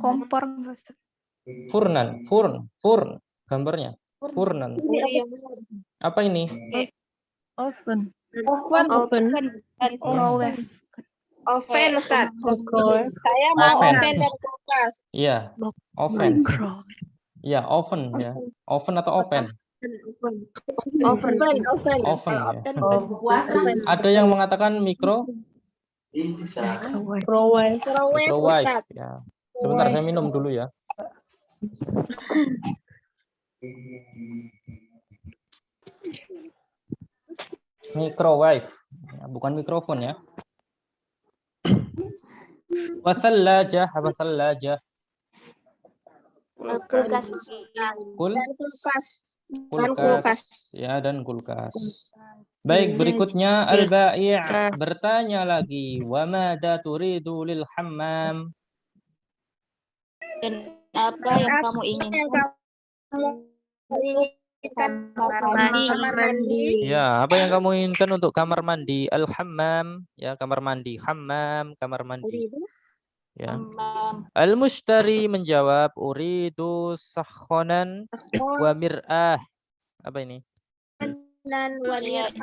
[SPEAKER 2] Kompor.
[SPEAKER 1] Furnan, furn, gambarnya. Furnan. Apa ini?
[SPEAKER 3] Oven.
[SPEAKER 4] Oven,
[SPEAKER 3] Ustaz.
[SPEAKER 2] Microwave.
[SPEAKER 3] Saya mau
[SPEAKER 1] Oven.
[SPEAKER 3] oven dan kulkas.
[SPEAKER 1] Iya, oven. Ya, oven ya. Oven atau oven?
[SPEAKER 3] Oven.
[SPEAKER 1] Oven ya.
[SPEAKER 3] Oven.
[SPEAKER 1] Ada yang mengatakan
[SPEAKER 3] Microwave,
[SPEAKER 1] microwave
[SPEAKER 3] Ustaz.
[SPEAKER 1] ya. Sebentar saya minum dulu ya. Microwave, ya, bukan mikrofon ya. Wasallajah, apa sallajah?
[SPEAKER 4] kulkas.
[SPEAKER 1] Kulkas ya, dan kulkas. Baik, berikutnya Al-Ba'i' bertanya lagi, wa madza turidu lil hammam?
[SPEAKER 4] Dan apa yang kamu inginkan?
[SPEAKER 3] Kamar mandi.
[SPEAKER 1] Ya, apa yang kamu inginkan untuk kamar mandi? Al-hammam, ya, kamar mandi. Hammam, kamar mandi. Ya. Al-mushtari menjawab, uridu sakhonan wa mir'ah. Apa ini?
[SPEAKER 3] Dan wadir.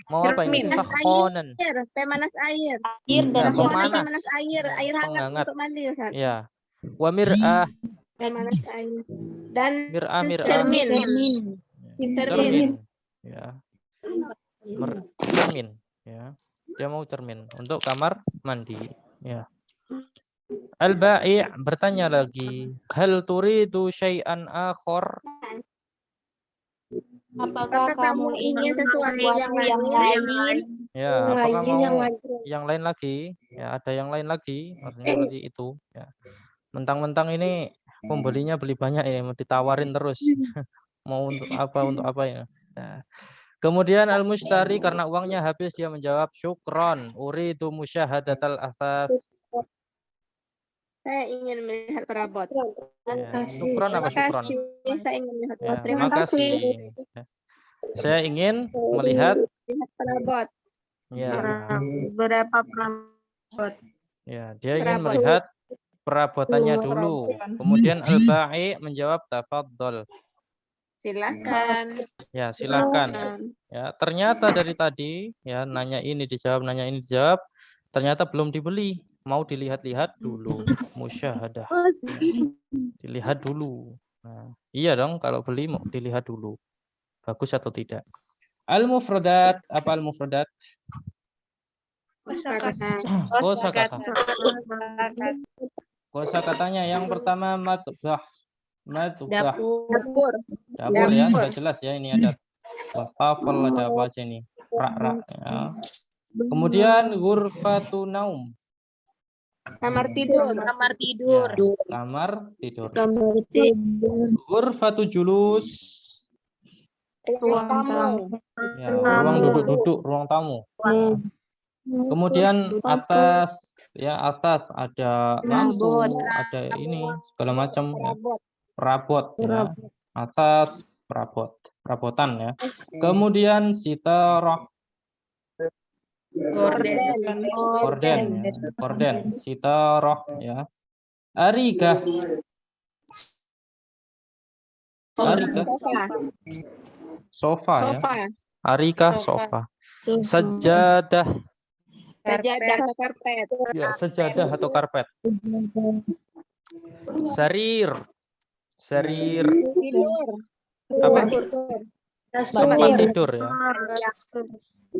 [SPEAKER 1] Mau apa ini? Sakhonan.
[SPEAKER 3] Pemanas air.
[SPEAKER 4] Air dan
[SPEAKER 3] Pemanas air. Air hangat
[SPEAKER 1] Penghangat.
[SPEAKER 3] untuk mandi, Ustaz.
[SPEAKER 1] Ya. Wa mir'ah.
[SPEAKER 3] Pemanas air. Dan
[SPEAKER 1] Mir'ah.
[SPEAKER 3] cermin.
[SPEAKER 1] Cermin. Ya. Cermin. Ya. Dia mau cermin untuk kamar mandi. Ya. Al-Ba'i' bertanya lagi, hal turidu syai'an akhar?
[SPEAKER 4] Apakah kamu ingin sesuatu yang lain?
[SPEAKER 1] Ya, apakah mau yang lain lagi? Ya, ada yang lain lagi, maksudnya seperti itu. Ya. Mentang-mentang ini pembelinya beli banyak ini, mau ditawarin terus. Mau untuk apa ya. Nah. Kemudian al-mushtari karena uangnya habis dia menjawab syukron, uridu musyahadatal athas.
[SPEAKER 3] Saya ingin melihat perabot.
[SPEAKER 1] Ya, syukron apa syukron?
[SPEAKER 3] Saya ingin melihat
[SPEAKER 1] Ya,
[SPEAKER 3] terima kasih.
[SPEAKER 1] Ya. Saya ingin melihat
[SPEAKER 3] Perabot.
[SPEAKER 1] ya.
[SPEAKER 3] Berapa perabot?
[SPEAKER 1] Ya, dia ingin melihat perabotannya dulu. Kemudian Al-Ba'i' menjawab tafadhol.
[SPEAKER 3] Silakan.
[SPEAKER 1] Ya, silakan. Ya, ternyata dari tadi ya nanya ini dijawab, ternyata belum dibeli. Mau dilihat-lihat dulu, musyahadah. Dilihat dulu. Nah, iya dong kalau beli mau dilihat dulu. Bagus atau tidak. Al-mufradat, apa al-mufradat? Kosakata. Kosakatanya yang pertama matbah. Madbah.
[SPEAKER 3] Dapur.
[SPEAKER 1] Dapur ya, sudah jelas ya. Ini ada wastafel, ada apa aja ini. Rak-rak ya. Kemudian ghurfatu naum.
[SPEAKER 3] Kamar tidur.
[SPEAKER 4] Kamar tidur.
[SPEAKER 1] Ya, kamar tidur.
[SPEAKER 2] Kamar tidur.
[SPEAKER 1] Ghurfatu julus.
[SPEAKER 3] Ruang tamu.
[SPEAKER 1] Ya, ruang duduk-duduk, ruang tamu. Ya. Kemudian atas ya, atas ada lampu, ada ini segala macam ya.
[SPEAKER 3] Perabot.
[SPEAKER 1] Perabot ya. Atas perabot, perabotan ya. Kemudian sitarah,
[SPEAKER 3] Gorden.
[SPEAKER 1] gorden ya. Gorden, sitarah ya. Arikah. Arikah,
[SPEAKER 3] Sofa.
[SPEAKER 1] sofa ya.
[SPEAKER 3] Sofa.
[SPEAKER 1] Arikah, sofa. Sajadah,
[SPEAKER 3] Sajadah atau karpet.
[SPEAKER 1] ya, sejadah atau karpet. Sarir, sarir,
[SPEAKER 3] Tidur.
[SPEAKER 1] apa?
[SPEAKER 3] Tidur.
[SPEAKER 1] Tempat tidur ya.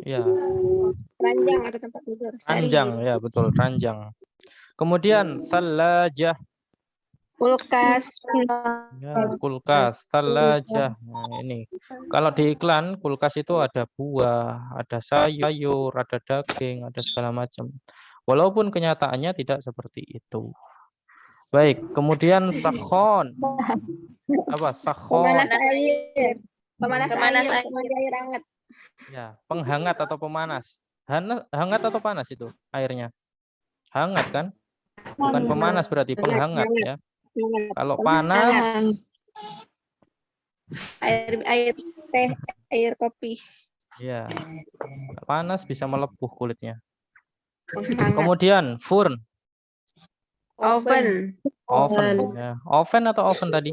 [SPEAKER 1] Ya,
[SPEAKER 3] Ranjang atau tempat tidur.
[SPEAKER 1] ranjang ya, betul, ranjang. Kemudian thalajah,
[SPEAKER 3] Kulkas.
[SPEAKER 1] ya, kulkas, thalajah. Nah, ini kalau di iklan kulkas itu ada buah, ada sayur, ada daging, ada segala macam. Walaupun kenyataannya tidak seperti itu. Baik, kemudian sakhon. Apa? Sakhon.
[SPEAKER 3] Pemanas air. Pemanas air. Pemanas air hangat.
[SPEAKER 1] Ya, penghangat atau pemanas. Hangat atau panas itu airnya? Hangat kan? Bukan pemanas berarti penghangat ya. Kalau panas,
[SPEAKER 3] Air teh, air kopi.
[SPEAKER 1] ya. Panas bisa melepuh kulitnya.
[SPEAKER 3] Hangat.
[SPEAKER 1] Kemudian furn,
[SPEAKER 3] Oven.
[SPEAKER 1] oven ya. Oven atau oven tadi?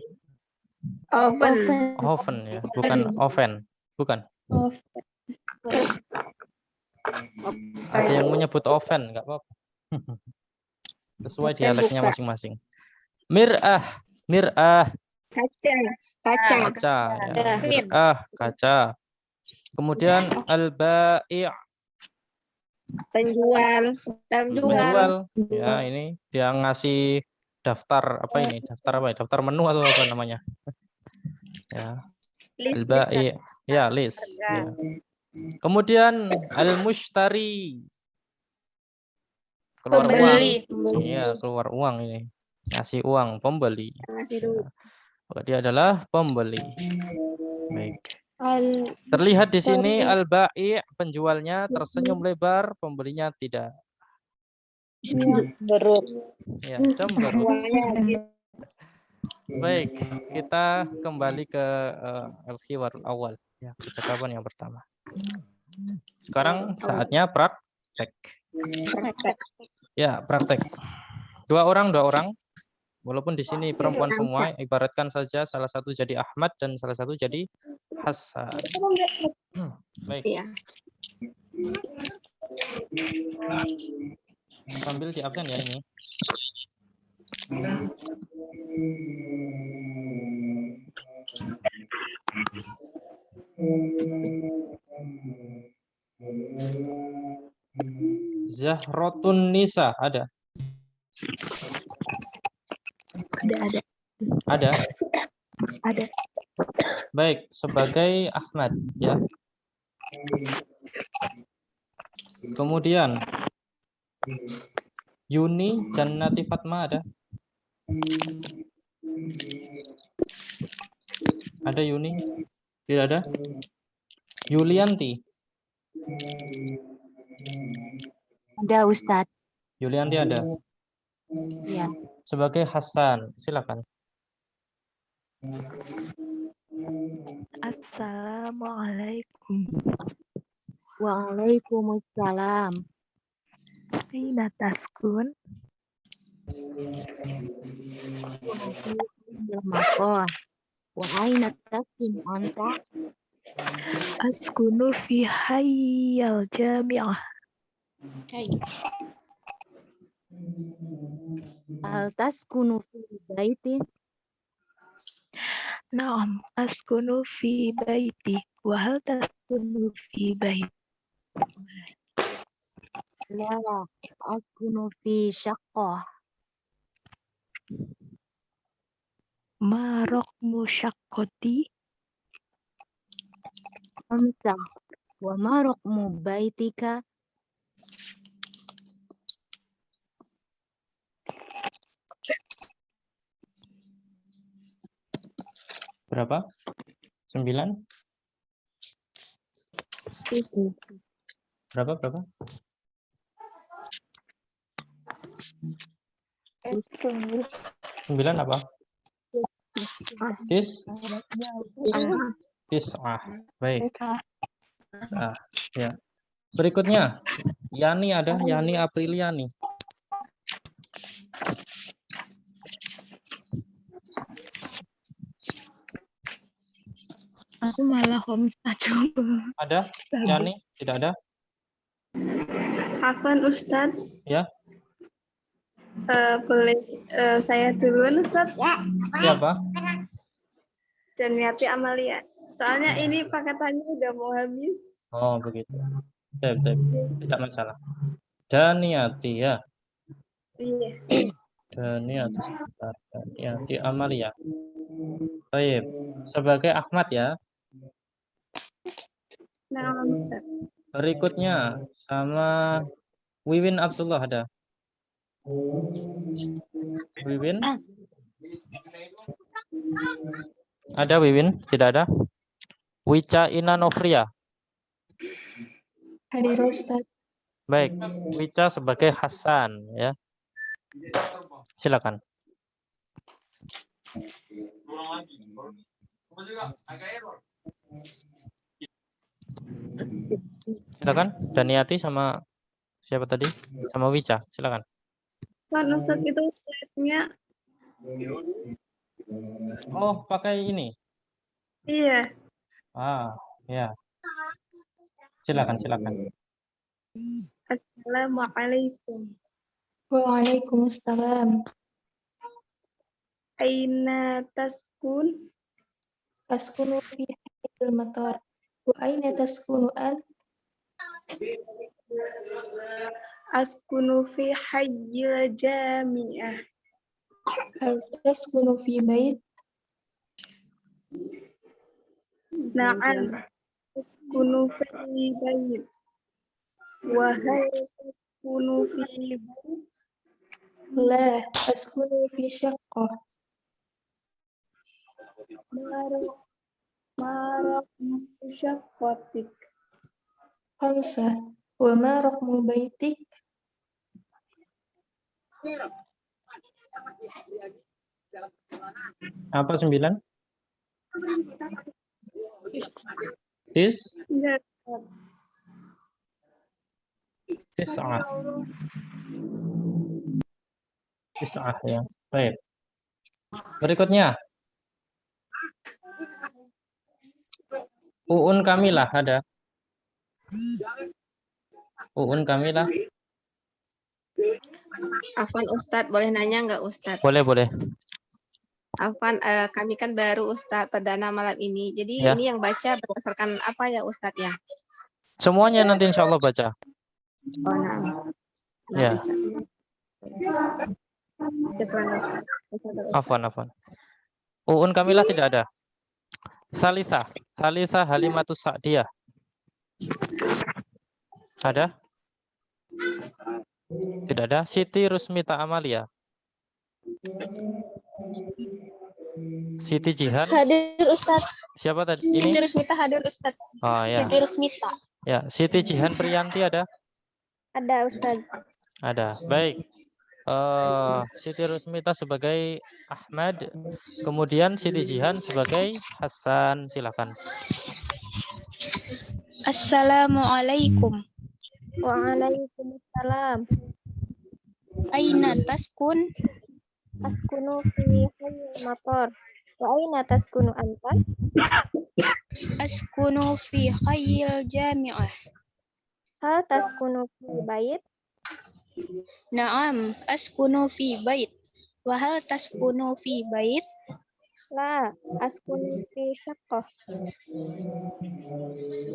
[SPEAKER 3] Oven.
[SPEAKER 1] Oven ya, bukan oven. Bukan. Ada yang menyebut oven, enggak apa-apa. Sesuai dialeknya masing-masing. Mir'ah, mir'ah,
[SPEAKER 3] Kaca. Kaca.
[SPEAKER 1] kaca ya. Mir'ah, kaca. Kemudian al-bai',
[SPEAKER 3] Penjual.
[SPEAKER 1] penjual ya, ini dia ngasih daftar apa ini? Daftar apa ya? Daftar menu atau apa namanya? Ya,
[SPEAKER 3] List.
[SPEAKER 1] al-bai', ya, list ya. Kemudian al-mushtari, keluar
[SPEAKER 3] Pembeli.
[SPEAKER 1] uang. Iya, keluar uang ini. Ngasih uang, pembeli.
[SPEAKER 3] Ngasih duit.
[SPEAKER 1] Ya. Dia adalah pembeli. Baik. Terlihat di sini al-bai', penjualnya tersenyum lebar, pembelinya tidak.
[SPEAKER 4] Berut.
[SPEAKER 1] Ya, cemberut. Baik, kita kembali ke al-khiwar awal, ya, percakapan yang pertama. Sekarang saatnya praktek. Ya, praktek. Dua orang. Walaupun di sini perempuan semua, ibaratkan saja salah satu jadi Ahmad dan salah satu jadi Hasan. Baik.
[SPEAKER 3] Iya.
[SPEAKER 1] Sambil di absen ya ini. Zahratun Nisa ada? Ada.
[SPEAKER 2] Ada.
[SPEAKER 1] Baik, sebagai Ahmad ya. Kemudian Yuni Jannati Fatma ada? Ada Yuni? Tidak ada? Yulianti?
[SPEAKER 2] Ada Ustadz.
[SPEAKER 1] Yulianti ada?
[SPEAKER 2] Ya.
[SPEAKER 1] Sebagai Hasan, silakan.
[SPEAKER 2] Assalamualaikum. Waalaikumsalam. Aina taskun? Makoh. Wa aina taskun anta? Askunu fi hayyal jami'ah. Al taskunu fi baitin? Naam, askunu fi baiti. Wa hal taskunu fi baiti? La, askunu fi syaqqah. Ma raqmu syaqqati?
[SPEAKER 5] Hamzah. Wa ma raqmu baitika?
[SPEAKER 1] Berapa? 9? Berapa? 9 apa? Tis'ah. Baik. Tis'ah. Ya. Berikutnya, Yani ada, Yani Apriliani.
[SPEAKER 2] Aku malah Homsah coba.
[SPEAKER 1] Ada? Yani? Tidak ada?
[SPEAKER 3] Afwan Ustadz,
[SPEAKER 1] Ya.
[SPEAKER 3] boleh saya duluan Ustadz?
[SPEAKER 1] Siapa?
[SPEAKER 3] Dan Yati Amalia. Soalnya ini paketannya udah mau habis.
[SPEAKER 1] Oh, begitu. Tidak masalah. Daniati ya.
[SPEAKER 3] Iya.
[SPEAKER 1] Daniati sebentar. Daniati Amalia. Baik. Sebagai Ahmad ya.
[SPEAKER 3] Nah, Ustadz.
[SPEAKER 1] Berikutnya sama Wiwin Abdullah ada. Wiwin? Ada Wiwin? Tidak ada? Wica Ina Novria.
[SPEAKER 6] Hadir Ustaz.
[SPEAKER 1] Baik, Wica sebagai Hasan ya. Silakan. Silakan. Daniati sama siapa tadi? Sama Wica. Silakan.
[SPEAKER 3] Kan Ustadz itu slide-nya.
[SPEAKER 1] Oh, pakai ini.
[SPEAKER 3] Iya.
[SPEAKER 1] Ah, ya. Silakan.
[SPEAKER 3] Assalamualaikum.
[SPEAKER 6] Waalaikumsalam.
[SPEAKER 3] Aina taskun?
[SPEAKER 6] Askunu fi hayyil matar. Wa aina taskunu an?
[SPEAKER 3] Askunu fi hayyil jami'ah.
[SPEAKER 6] Hal taskunu fi bait?
[SPEAKER 3] Na'am. Askunu fi bait. Wa hal taskunu fi bait?
[SPEAKER 6] La, askunu fi syaqqah.
[SPEAKER 3] Marak musyaqqatik.
[SPEAKER 6] Hamzah. Wa ma raqmu baitik?
[SPEAKER 1] Apa 9?
[SPEAKER 3] Enggak.
[SPEAKER 1] Tis'ah ya. Baik. Berikutnya. Uun Kamilah ada. Uun Kamilah.
[SPEAKER 7] Afwan Ustadz, boleh nanya nggak Ustadz?
[SPEAKER 1] Boleh.
[SPEAKER 7] Afwan, kami kan baru Ustadz perdana malam ini. Jadi
[SPEAKER 1] Ya.
[SPEAKER 7] ini yang baca berdasarkan apa ya Ustadz ya?
[SPEAKER 1] Semuanya nanti insya Allah baca.
[SPEAKER 7] Oh, nah.
[SPEAKER 1] Ya.
[SPEAKER 7] Syukran, Ustadz.
[SPEAKER 1] Afwan. Uun Kamilah tidak ada. Salisa Halimatus Sa'diyah. Ada? Tidak ada. Siti Rusmita Amalia. Siti Jihan.
[SPEAKER 4] Hadir Ustadz.
[SPEAKER 1] Siapa tadi?
[SPEAKER 4] Siti
[SPEAKER 1] Ini?
[SPEAKER 4] Rusmita hadir Ustadz.
[SPEAKER 1] Oh ya.
[SPEAKER 4] Siti Rusmita.
[SPEAKER 1] Ya, Siti Jihan Priyanti ada?
[SPEAKER 4] Ada Ustadz.
[SPEAKER 1] Ada. Baik. Siti Rusmita sebagai Ahmad, kemudian Siti Jihan sebagai Hasan. Silakan.
[SPEAKER 4] Assalamualaikum.
[SPEAKER 5] Waalaikumsalam.
[SPEAKER 4] Aina taskun?
[SPEAKER 5] Askunu fi hayyil matar. Wa aina taskunu anta?
[SPEAKER 4] Askunu fi hayyil jami'ah.
[SPEAKER 5] Hal taskunu fi bait?
[SPEAKER 4] Naam, askunu fi bait. Wa hal taskunu fi bait?
[SPEAKER 5] La, askunu fi syaqqah.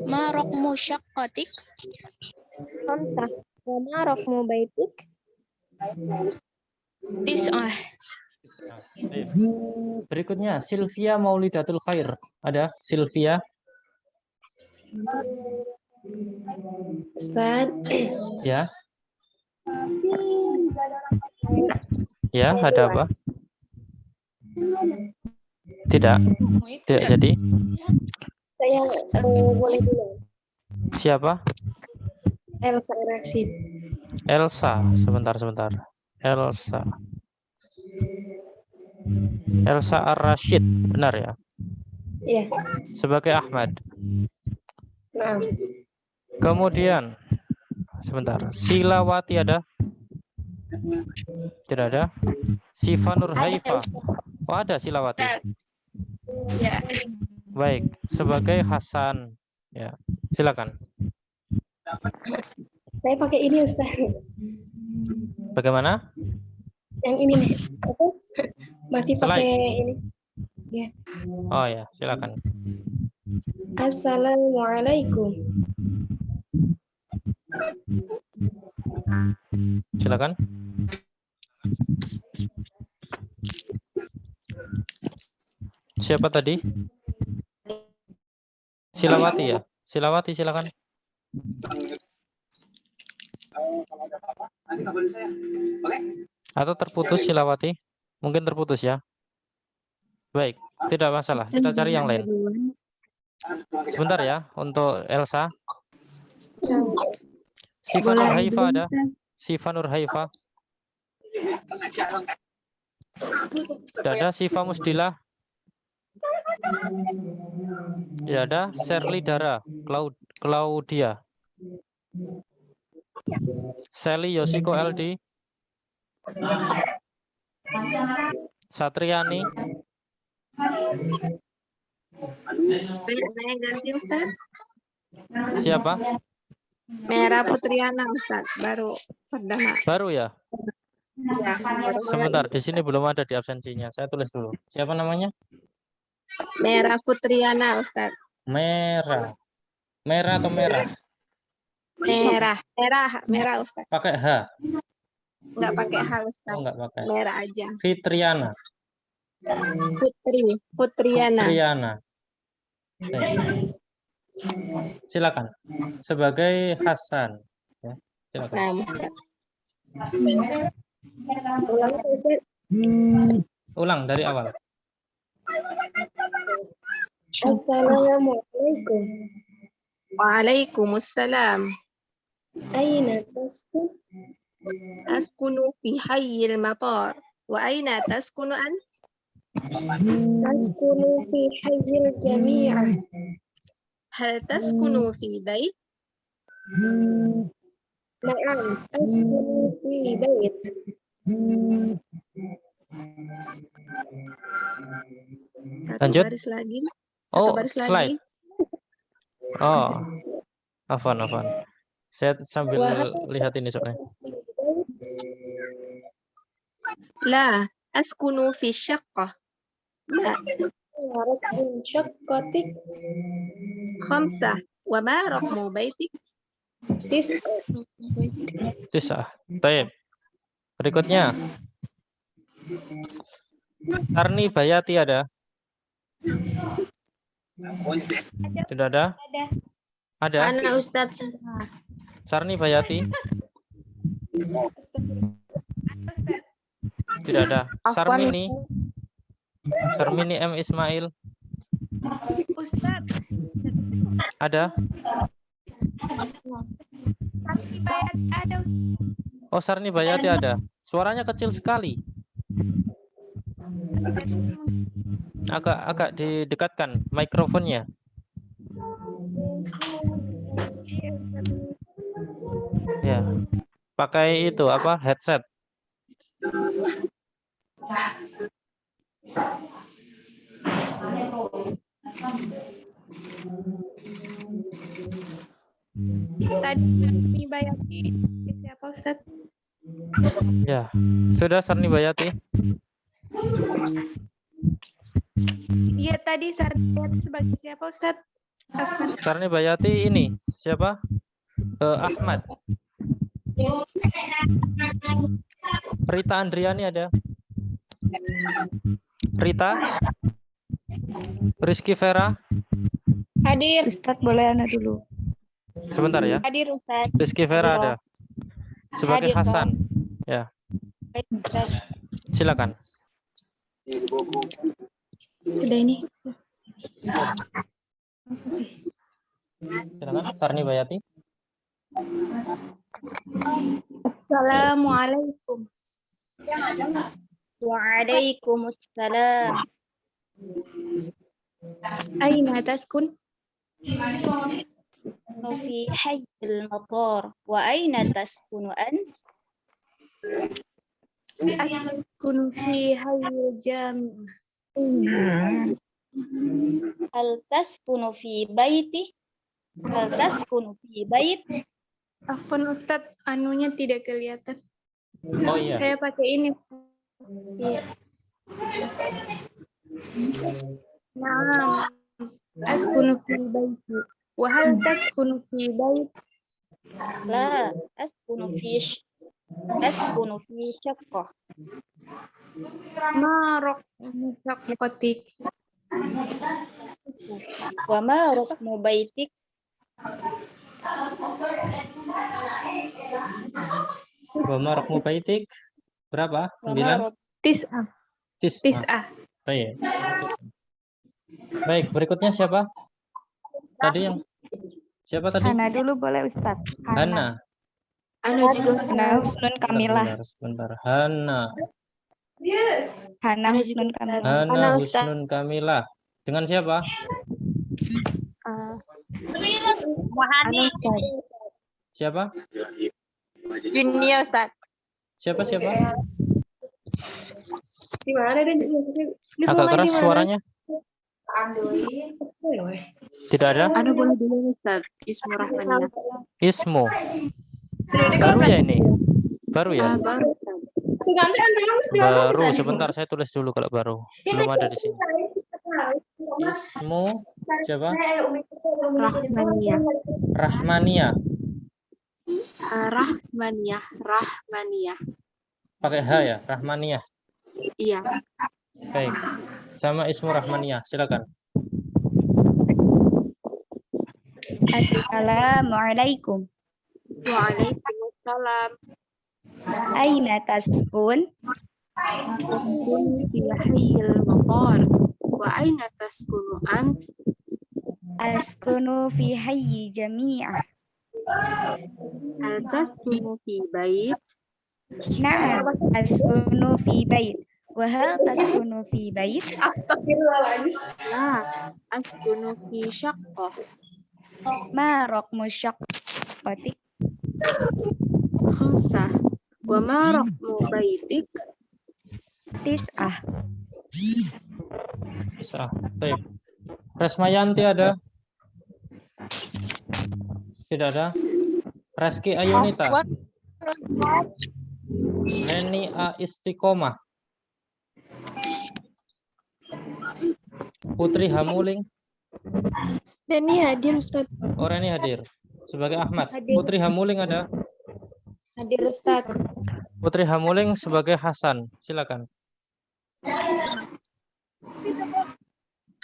[SPEAKER 4] Ma raqmu syaqqatik?
[SPEAKER 5] Hamzah. Wa ma raqmu baitik?
[SPEAKER 4] Tis'ah.
[SPEAKER 1] Berikutnya Sylvia Maulidatul Khair. Ada Sylvia?
[SPEAKER 6] Ustaz,
[SPEAKER 1] Ya. Ya, ada apa? Tidak. Tidak jadi.
[SPEAKER 6] saya boleh dulu.
[SPEAKER 1] Siapa?
[SPEAKER 6] Elsa Rashid.
[SPEAKER 1] Elsa. Sebentar. Elsa. Elsa Ar-Rashid. Benar ya?
[SPEAKER 6] Iya.
[SPEAKER 1] Sebagai Ahmad.
[SPEAKER 6] Nah,
[SPEAKER 1] Kemudian, sebentar. Silawati ada? Tidak ada. Sifa Nurhaifa. Oh, ada Silawati.
[SPEAKER 6] ya.
[SPEAKER 1] Baik. Sebagai Hasan. Ya. Silakan.
[SPEAKER 6] Saya pakai ini Ustaz.
[SPEAKER 1] Bagaimana?
[SPEAKER 6] Yang ini nih. Apa? Masih pakai ini.
[SPEAKER 1] Oh ya, silakan.
[SPEAKER 6] Assalamualaikum.
[SPEAKER 1] Silakan. Siapa tadi? Silawati ya? Silawati silakan. Atau terputus Silawati? Mungkin terputus ya. Baik, tidak masalah. Kita cari yang lain. Sebentar ya untuk Elsa. Sifa Nurhaifa ada? Sifa Nurhaifa. Tidak ada. Sifa Musdilah. Tidak ada. Sherly Dara. Claudia. Sally Yosiko LD. Satriani.
[SPEAKER 7] Saya ganti Ustaz.
[SPEAKER 1] Siapa?
[SPEAKER 7] Merah Putriana Ustaz, baru perdana.
[SPEAKER 1] Baru ya?
[SPEAKER 7] Ya, baru
[SPEAKER 1] Sebentar, di sini belum ada di absensinya. Saya tulis dulu. Siapa namanya?
[SPEAKER 7] Merah Putriana Ustaz.
[SPEAKER 1] Merah. Merah atau merah?
[SPEAKER 7] Merah Ustaz.
[SPEAKER 1] Pakai H.
[SPEAKER 7] Enggak pakai H Ustaz.
[SPEAKER 1] Oh, enggak pakai.
[SPEAKER 7] Merah aja.
[SPEAKER 1] Fitriana.
[SPEAKER 7] Putriana.
[SPEAKER 1] Fitriana. Baik. Silakan. Sebagai Hasan. Ya, silakan. Ulang dari awal.
[SPEAKER 6] Assalamualaikum.
[SPEAKER 7] Waalaikumsalam.
[SPEAKER 6] Aina taskun?
[SPEAKER 7] Askunu fi hayyil matar. Wa aina taskunu an?
[SPEAKER 6] Taskunu fi hayyil jami'ah.
[SPEAKER 7] Hal taskunu fi bait?
[SPEAKER 6] Na'am, taskunu fi bait.
[SPEAKER 1] Lanjut.
[SPEAKER 7] Baris lagi.
[SPEAKER 1] Oh,
[SPEAKER 7] baris lagi.
[SPEAKER 1] slide. Oh, afwan. Saya sambil lihat ini soalnya.
[SPEAKER 7] La askunu fi syaqqah. La
[SPEAKER 6] Rakun syaqqatik.
[SPEAKER 7] khamsah. Wa ma raqmu baitik?
[SPEAKER 1] Tis'ah. Baik. Berikutnya. Sarni Bayati ada? Tidak ada? Ada?
[SPEAKER 6] Anak Ustaz.
[SPEAKER 1] Sarni Bayati? Tidak ada. Sarmini? Sarmini M. Ismail?
[SPEAKER 2] Ustaz,
[SPEAKER 1] Ada?
[SPEAKER 2] Sarni Bayati ada Ustaz.
[SPEAKER 1] Oh, Sarni Bayati ada. Suaranya kecil sekali. Agak didekatkan mikrofonnya. Ya. Pakai itu apa? Headset.
[SPEAKER 2] Tadi Sarni Bayati siapa Ustaz?
[SPEAKER 1] Ya. Sudah Sarni Bayati?
[SPEAKER 2] Iya tadi Sarni Bayati sebagai siapa Ustaz?
[SPEAKER 1] Sarni Bayati ini siapa? Ahmad. Rita Andriani ada? Rita? Rizky Vera?
[SPEAKER 4] Hadir.
[SPEAKER 2] Ustadz boleh Ana dulu.
[SPEAKER 1] Sebentar ya.
[SPEAKER 4] Hadir Ustaz.
[SPEAKER 1] Rizky Vera ada. Sebagai
[SPEAKER 4] Hadir, Kak.
[SPEAKER 1] Hasan. Ya,
[SPEAKER 4] Baik, Ustaz.
[SPEAKER 1] silakan.
[SPEAKER 6] Sudah ini.
[SPEAKER 1] Silakan Sarni Bayati.
[SPEAKER 6] Assalamualaikum.
[SPEAKER 4] Waalaikumsalam.
[SPEAKER 6] Aina taskun?
[SPEAKER 4] في حي المطار وأين تسكن أنت؟
[SPEAKER 6] Askunu fi hayyil jami'.
[SPEAKER 4] هل تسكن في بيتي؟ هل تسكن في بيت؟
[SPEAKER 6] Afwan Ustadz, anunya tidak kelihatan.
[SPEAKER 1] Oh iya.
[SPEAKER 6] Saya pakai ini. Iya. Naam. Askunu fi baiti. Wa hal taskunu fi bait?
[SPEAKER 4] لا أسكن في شقة.
[SPEAKER 6] Ma raqmu shaqqatik?
[SPEAKER 4] وما رقم بيتك؟
[SPEAKER 1] Wama rakmu baitik. Berapa?
[SPEAKER 4] وما
[SPEAKER 1] 9?
[SPEAKER 6] Tis'ah. Tis'ah.
[SPEAKER 1] Baik. Baik, berikutnya siapa? Tadi yang siapa tadi?
[SPEAKER 2] Hana dulu boleh Ustadz.
[SPEAKER 1] Hana.
[SPEAKER 5] Ana juga
[SPEAKER 2] Hana Husnun Kamilah.
[SPEAKER 1] Sebentar. Hana.
[SPEAKER 2] Hana Husnun Kamilah.
[SPEAKER 1] Hana
[SPEAKER 5] Hana, Ustaz.
[SPEAKER 1] Husnun Kamilah. Dengan siapa?
[SPEAKER 2] Hana Ustadz.
[SPEAKER 1] Siapa?
[SPEAKER 7] Dunia Ustaz.
[SPEAKER 1] Siapa?
[SPEAKER 6] Di mana dan
[SPEAKER 1] Agak keras suaranya. Tidak ada?
[SPEAKER 5] Ana boleh dulu Ustaz. Ismu Rahmaniyah.
[SPEAKER 1] Ismu. Baru ya ini? Baru ya?
[SPEAKER 5] Baru.
[SPEAKER 1] Baru, sebentar saya tulis dulu kalau baru. Belum ada di sini. Ismu siapa?
[SPEAKER 5] Rahmaniyah.
[SPEAKER 1] Rahmania.
[SPEAKER 5] Rahmaniyah.
[SPEAKER 1] Pakai H ya? Rahmania.
[SPEAKER 5] Iya.
[SPEAKER 1] Baik. Sama Ismu Rahmania. Silakan.
[SPEAKER 2] Assalamualaikum.
[SPEAKER 5] Waalaikumsalam.
[SPEAKER 2] Aina taskun?
[SPEAKER 5] Askunu fi hayyil matar. Wa aina taskunu ant?
[SPEAKER 2] Askunu fi hayyi jami'ah.
[SPEAKER 5] Hal taskunu fi bait?
[SPEAKER 2] Na'am, askunu fi bait. Wa hal taskunu fi bait?
[SPEAKER 5] La. Askunu fi syaqqah.
[SPEAKER 2] Ma raqmu syaqqatik?
[SPEAKER 5] Khamsah. Wa ma raqmu baitik?
[SPEAKER 2] Tis'ah.
[SPEAKER 1] Bisa. Baik. Resmayanti ada? Tidak ada. Reski Ayunita. Reni A Istiqomah. Putri Hamuling.
[SPEAKER 3] Reni hadir Ustaz.
[SPEAKER 1] Oh, Reni hadir. Sebagai Ahmad.
[SPEAKER 3] Hadir.
[SPEAKER 1] Putri Hamuling ada?
[SPEAKER 3] Hadir Ustaz.
[SPEAKER 1] Putri Hamuling sebagai Hasan. Silakan.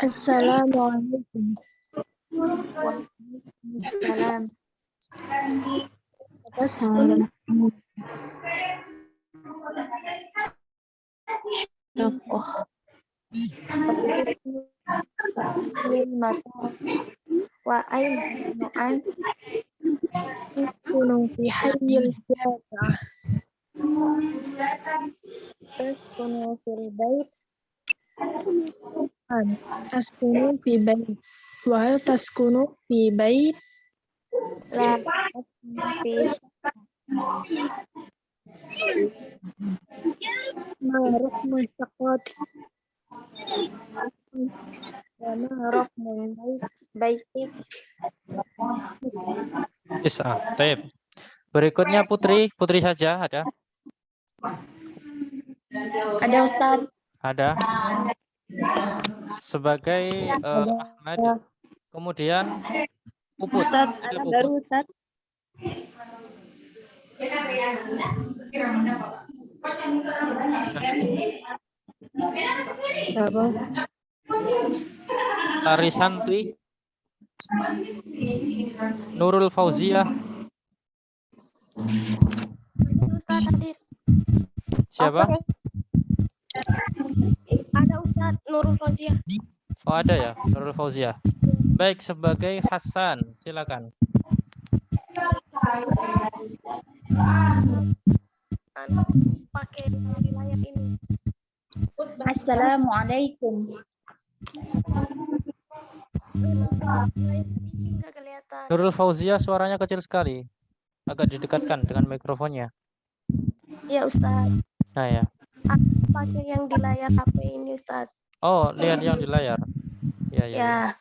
[SPEAKER 3] Assalamualaikum.
[SPEAKER 4] Waalaikumsalam.
[SPEAKER 3] Taskun
[SPEAKER 4] Wa aina ant?
[SPEAKER 3] askunu fi hayyil jami'ah.
[SPEAKER 4] Taskunu fil bait?
[SPEAKER 3] Askunu fi bait. Wa hal taskunu fi bait?
[SPEAKER 4] La askunu fi
[SPEAKER 3] Ma raqmu syaqqatik?
[SPEAKER 4] wa ma raqmu baitik?
[SPEAKER 1] Bisa. Baik. Berikutnya Putri. Putri saja ada?
[SPEAKER 4] Ada Ustaz.
[SPEAKER 1] Ada. Sebagai Ahmad. Kemudian Puput.
[SPEAKER 4] Ustaz,
[SPEAKER 1] Ada
[SPEAKER 4] ada
[SPEAKER 1] Puput.
[SPEAKER 4] baru Ustaz.
[SPEAKER 1] Sari Santi, Nurul Fauzia.
[SPEAKER 5] Ustaz hadir.
[SPEAKER 1] Siapa?
[SPEAKER 5] Ada Ustaz Nurul Fauzia.
[SPEAKER 1] Oh, ada ya, Nurul Fauzia. Baik, sebagai Hasan, silakan.
[SPEAKER 5] Pakai di layar ini.
[SPEAKER 2] Assalamualaikum.
[SPEAKER 5] Enggak kelihatan.
[SPEAKER 1] Nurul Fauzia suaranya kecil sekali. Agak didekatkan dengan mikrofonnya.
[SPEAKER 5] Iya Ustaz.
[SPEAKER 1] Nah ya.
[SPEAKER 5] Aku pakai yang di layar HP ini Ustaz.
[SPEAKER 1] Oh, lihat yang di layar. Ya, ya.
[SPEAKER 5] Ya.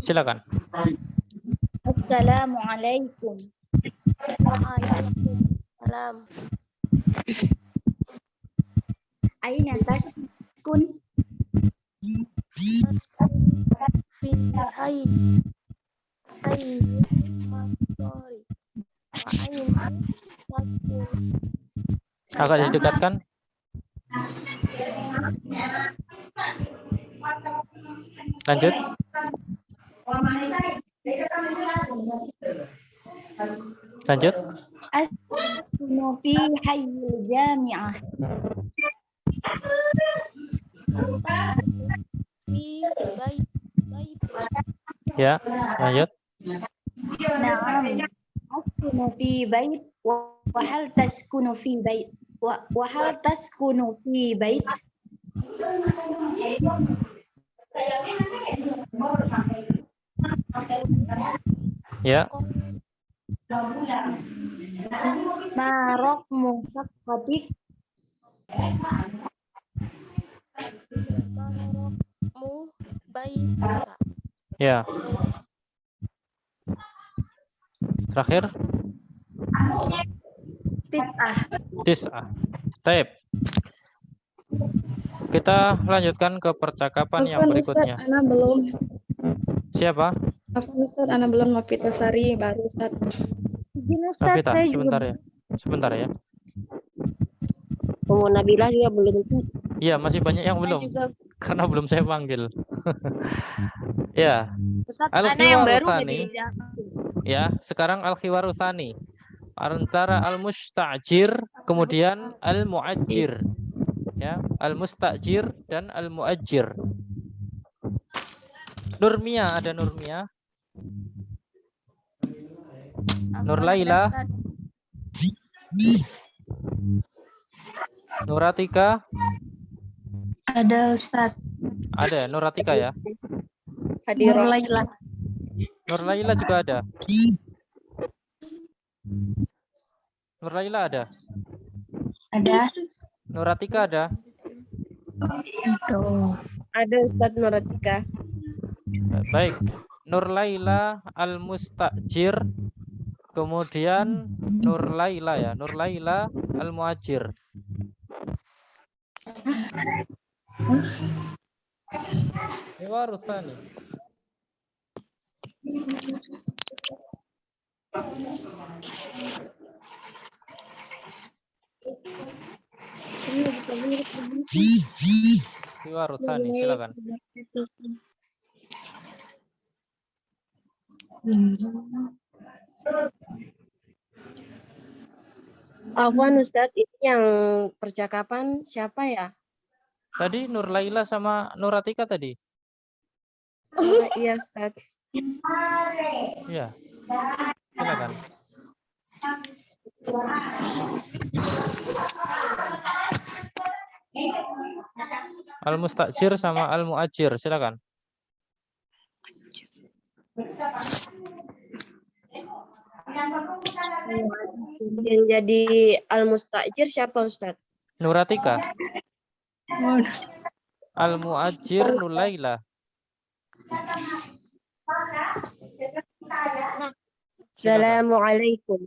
[SPEAKER 1] Silakan.
[SPEAKER 2] Assalamualaikum.
[SPEAKER 5] Waalaikumsalam.
[SPEAKER 2] Aina taskun?
[SPEAKER 5] Fi hayy matori. Wa aina taskun.
[SPEAKER 1] Agak didekatkan. Lanjut. Lanjut.
[SPEAKER 2] Askunu fi hayyil jami'ah.
[SPEAKER 5] Fi bait.
[SPEAKER 1] Ya, lanjut.
[SPEAKER 2] Na'am. Askunu fi bait wa hal taskunu fi bait wa hal taskunu fi bait.
[SPEAKER 1] Ya.
[SPEAKER 2] Marok musaqqatik.
[SPEAKER 5] Mu baita.
[SPEAKER 1] Ya. Terakhir. Tis'ah. Taib. Kita lanjutkan ke percakapan yang berikutnya.
[SPEAKER 3] Ustaz, Ana belum.
[SPEAKER 1] Siapa?
[SPEAKER 3] Ustaz, Ana belum. Novita Sari baru Ustaz.
[SPEAKER 2] Izin Ustaz,
[SPEAKER 1] Novita,
[SPEAKER 2] saya
[SPEAKER 1] sebentar
[SPEAKER 2] juga
[SPEAKER 1] ya. Sebentar ya.
[SPEAKER 7] Umu Nabilah juga belum itu.
[SPEAKER 1] Iya, masih banyak yang belum. Karena belum saya panggil. Ya. Al-Khiwaruthani. Ya, sekarang Al-Khiwaruthani. Antara Al-Mustajir kemudian Al-Muajir. Ya, Al-Mustajir dan Al-Muajir. Nurmia, ada Nurmia. Nurlaila. Nuratika.
[SPEAKER 6] Ada Ustaz.
[SPEAKER 1] Ada Nuratika ya.
[SPEAKER 7] Hadir.
[SPEAKER 1] Nurlaila juga ada. Nurlaila ada.
[SPEAKER 6] Ada.
[SPEAKER 1] Nuratika ada.
[SPEAKER 7] Ada Ustaz Nuratika.
[SPEAKER 1] Baik. Nurlaila Al-Mustajir. Kemudian Nurlaila ya. Nurlaila Al-Muajir. Khiwaruthani. Khiwaruthani, silakan.
[SPEAKER 8] Afwan Ustadz, ini yang percakapan siapa ya?
[SPEAKER 1] Tadi Nurlaila sama Nuratika tadi.
[SPEAKER 8] Iya Ustadz.
[SPEAKER 1] Iya. Silakan. Al-Mustajir sama Al-Muajir, silakan.
[SPEAKER 8] Yang jadi Al-Mustajir siapa Ustadz?
[SPEAKER 1] Nuratika. Al-Muajir Nurlaila.
[SPEAKER 8] Assalamualaikum.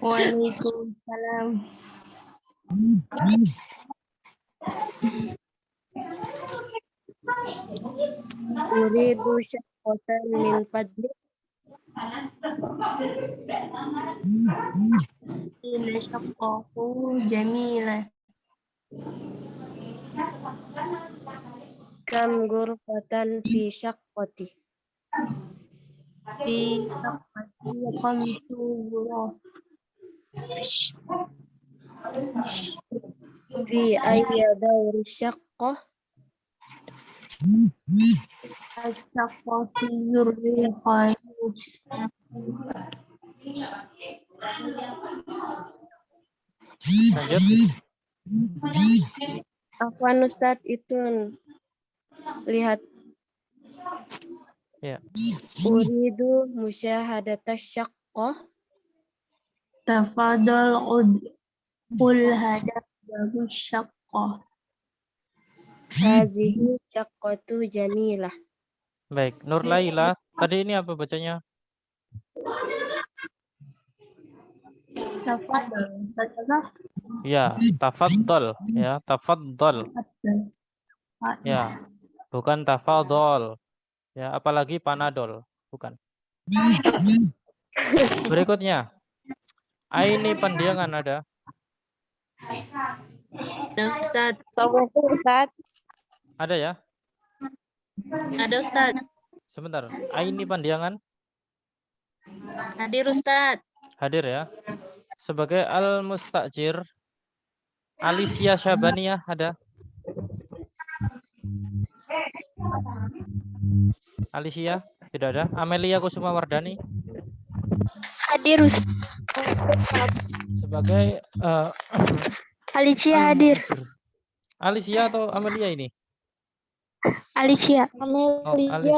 [SPEAKER 5] Waalaikumsalam.
[SPEAKER 8] Uridu syahwatan min fadli.
[SPEAKER 2] Ila syaqqahu jamilah.
[SPEAKER 8] Kam ghurfatan fi syaqqati.
[SPEAKER 2] Fi syaqqati khamsu ghuraf.
[SPEAKER 8] Fi ayyi dawri syaqqah.
[SPEAKER 2] Asyaqqatu yurri khamis.
[SPEAKER 1] Lanjut.
[SPEAKER 8] Afwan Ustaz, itu lihat.
[SPEAKER 1] Ya.
[SPEAKER 8] Uridu musyahadatas syaqqah.
[SPEAKER 2] Tafadhal qul hadha babu syaqqah.
[SPEAKER 8] Hazihi syaqqatu jamilah.
[SPEAKER 1] Baik, Nur Laila. Tadi ini apa bacanya?
[SPEAKER 2] Tafadhal. Tafadhal.
[SPEAKER 1] Ya, tafaddal. Ya, tafaddal. Ya, bukan tafadhol. Ya, apalagi panadol. Bukan. Berikutnya. Aini pandiangan ada.
[SPEAKER 2] Ustaz.
[SPEAKER 5] Assalamualaikum Ustaz.
[SPEAKER 1] Ada ya?
[SPEAKER 2] Ada Ustaz.
[SPEAKER 1] Sebentar. Aini pandiangan.
[SPEAKER 2] Hadir Ustaz.
[SPEAKER 1] Hadir ya. Sebagai al-mustajir. Alicia Syabaniyah ada. Alicia tidak ada. Amelia Kusuma Wardani
[SPEAKER 5] Hadir Ustaz.
[SPEAKER 1] sebagai
[SPEAKER 5] Alicia hadir.
[SPEAKER 1] Alicia atau Amelia ini?
[SPEAKER 5] Alicia.
[SPEAKER 1] Oh, Alicia.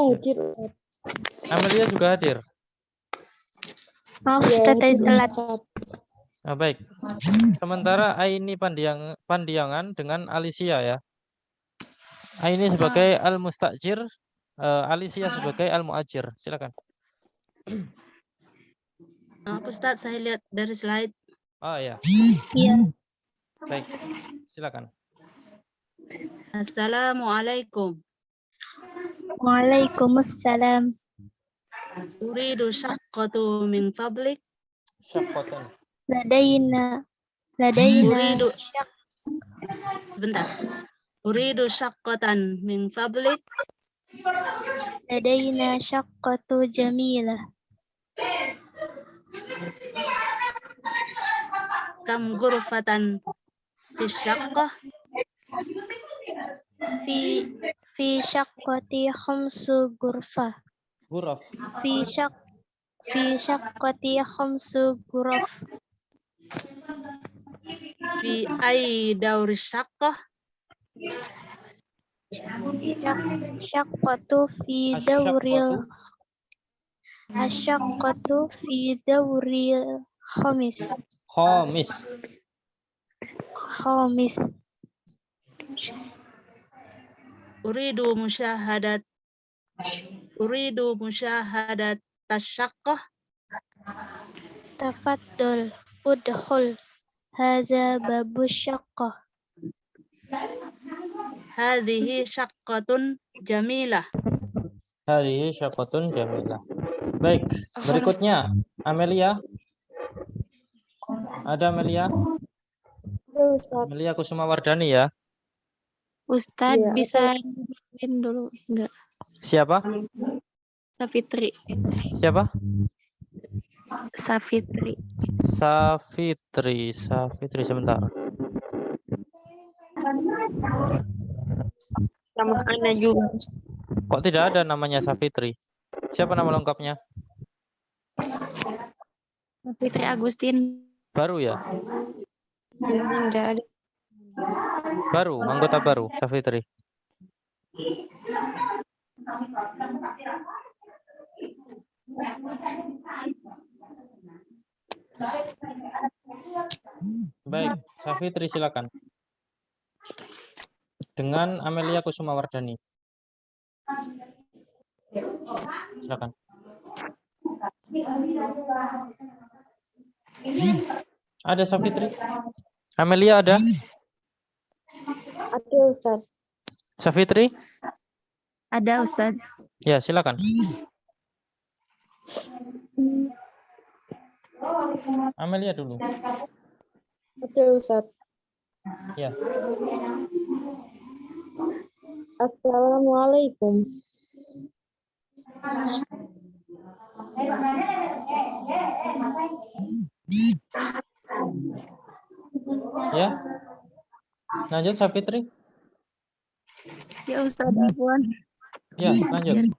[SPEAKER 1] Amelia juga hadir.
[SPEAKER 5] Maaf Ustaz tadi telat.
[SPEAKER 1] Nah, baik. Sementara Aini pandiangan dengan Alicia ya. Aini sebagai al-mustajir, Alicia sebagai al-muajir. Silakan.
[SPEAKER 2] Maaf Ustaz, saya lihat dari slide.
[SPEAKER 1] Oh ya.
[SPEAKER 5] Iya.
[SPEAKER 1] Baik. Silakan.
[SPEAKER 2] Assalamualaikum.
[SPEAKER 5] Waalaikumsalam.
[SPEAKER 2] Uridu syaqqatu min fadlik.
[SPEAKER 1] Syaqqatan.
[SPEAKER 5] Ladaina
[SPEAKER 2] Uridu Bentar. Uridu syaqqatan min fadlik.
[SPEAKER 5] ladaina syaqqatu jamilah.
[SPEAKER 2] Kam ghurfatan fi syaqqah.
[SPEAKER 5] Fi syaqqati khamsu ghurfah.
[SPEAKER 1] Huruf.
[SPEAKER 5] Fi syaqqati khamsu ghuraf.
[SPEAKER 2] Fi ay dauri syaqqah.
[SPEAKER 5] Syaqqatu fi dawril asyaqqatu fi dawril khamis.
[SPEAKER 2] Uridu musyahadat tasyaqqah.
[SPEAKER 5] Tafaddal udkhul hadza babu syaqqah.
[SPEAKER 2] Hadhihi syaqqatun jamilah.
[SPEAKER 1] Hadhihi syaqqatun jamilah. Baik, berikutnya Amelia. Ada Amelia? Amelia Kusuma Wardani ya.
[SPEAKER 7] Ustadz bisa nunjukin dulu enggak?
[SPEAKER 1] Siapa?
[SPEAKER 7] Safitri.
[SPEAKER 1] Siapa?
[SPEAKER 7] Safitri.
[SPEAKER 1] Safitri sebentar.
[SPEAKER 7] Sama Ana juga.
[SPEAKER 1] Kok tidak ada namanya Safitri? Siapa nama lengkapnya?
[SPEAKER 7] Safitri Agustin.
[SPEAKER 1] Baru ya?
[SPEAKER 7] Enggak ada.
[SPEAKER 1] Baru, anggota baru, Safitri. Baik, Safitri silakan. Dengan Amelia Kusuma Wardani. Silakan. Ada Safitri? Amelia ada?
[SPEAKER 5] Ada Ustaz.
[SPEAKER 1] Safitri?
[SPEAKER 7] Ada Ustadz.
[SPEAKER 1] Ya, silakan. Amelia dulu.
[SPEAKER 8] Oke, Ustaz.
[SPEAKER 1] Ya.
[SPEAKER 8] Assalamualaikum.
[SPEAKER 1] Ya. Lanjut Safitri.
[SPEAKER 4] Ya Ustaz, Afwan.
[SPEAKER 1] Ya, lanjut.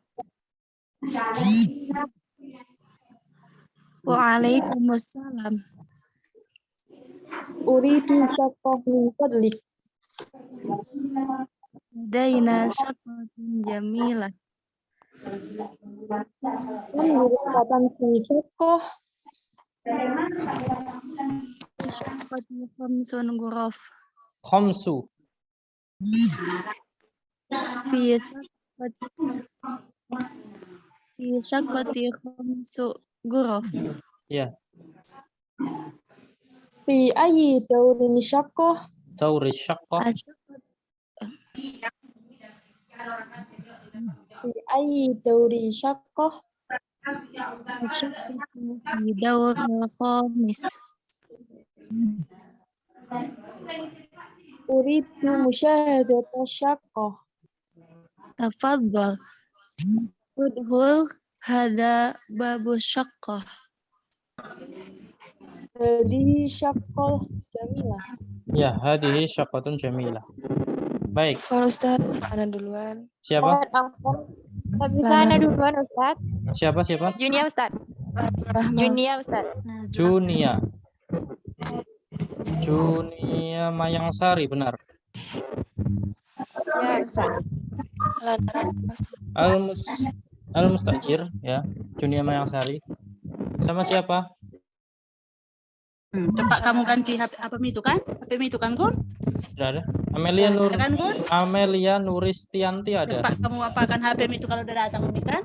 [SPEAKER 4] Waalaikumsalam.
[SPEAKER 8] Uridu syaqqah min fadlik.
[SPEAKER 4] Daina syaqatun jamilah.
[SPEAKER 8] Kan dirubatan fi syaqqah.
[SPEAKER 4] Syaqatu khamsun ghuraf.
[SPEAKER 1] Khamsu.
[SPEAKER 4] Fi syaqati khamsu ghuraf.
[SPEAKER 1] Ya.
[SPEAKER 8] Fi ayyi daurin syaqqah.
[SPEAKER 1] Tauri syaqqah.
[SPEAKER 8] Fi ayyi dauri syaqqah.
[SPEAKER 4] Fi daur khamis.
[SPEAKER 8] Uridu musyahadata syaqqah.
[SPEAKER 4] Tafadhal. Udhul hada babu syaqqah.
[SPEAKER 8] Hadihi syaqqah jamilah.
[SPEAKER 1] Ya, hadihi syaqqatun jamilah. Baik.
[SPEAKER 6] Kalau Ustaz, Ana duluan.
[SPEAKER 1] Siapa?
[SPEAKER 5] Tak bisa Ana duluan Ustaz.
[SPEAKER 1] Siapa?
[SPEAKER 5] Junia Ustaz.
[SPEAKER 6] Rahma.
[SPEAKER 5] Junia Ustaz.
[SPEAKER 1] Junia. Junia Mayangsari, benar.
[SPEAKER 5] Ya Ustaz.
[SPEAKER 1] Al-Mustajir, ya. Junia Mayangsari. Sama siapa?
[SPEAKER 9] Coba kamu ganti HP apa itu kan? HP itu kan, Gun?
[SPEAKER 1] Tidak ada. Amelia
[SPEAKER 9] Kan, Gun?
[SPEAKER 1] Amelia Nuristianti ada.
[SPEAKER 9] Coba kamu apakan HP itu kalau udah datang, Umi kan?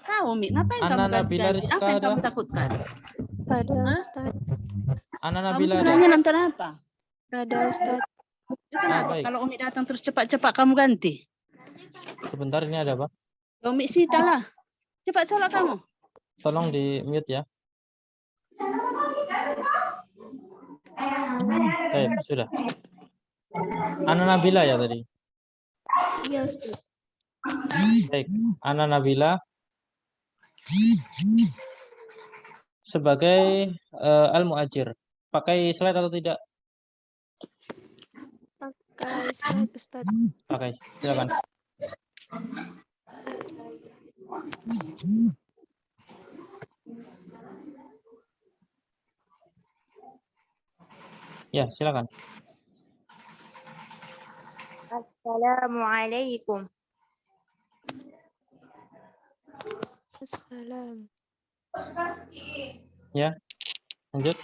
[SPEAKER 9] Tahu, Umi, ngapain
[SPEAKER 1] Ana
[SPEAKER 9] kamu
[SPEAKER 1] Nabila
[SPEAKER 9] ganti-ganti?
[SPEAKER 1] Rizka
[SPEAKER 9] Apa yang
[SPEAKER 1] ada?
[SPEAKER 9] kamu takutkan?
[SPEAKER 6] Ada
[SPEAKER 9] Hah?
[SPEAKER 6] Ustaz.
[SPEAKER 1] Ana
[SPEAKER 9] Kamu
[SPEAKER 1] Nabila ada.
[SPEAKER 9] sukanya nonton apa?
[SPEAKER 6] Ada Ustaz.
[SPEAKER 9] Kenapa?
[SPEAKER 1] baik.
[SPEAKER 9] Kalau Umi datang terus cepat-cepat kamu ganti.
[SPEAKER 1] Sebentar, ini ada apa?
[SPEAKER 9] Umi sita lah. Cepat sholat kamu.
[SPEAKER 1] Tolong di mute ya. Sudah. Ana Nabila ya tadi.
[SPEAKER 6] Iya Ustaz.
[SPEAKER 1] Baik, Ana Nabila sebagai al-muajir. Pakai slide atau tidak?
[SPEAKER 6] Pakai slide Ustaz.
[SPEAKER 1] Pakai, silakan. Ya, silakan.
[SPEAKER 2] Assalamualaikum.
[SPEAKER 6] Assalam.
[SPEAKER 1] Ya, lanjut.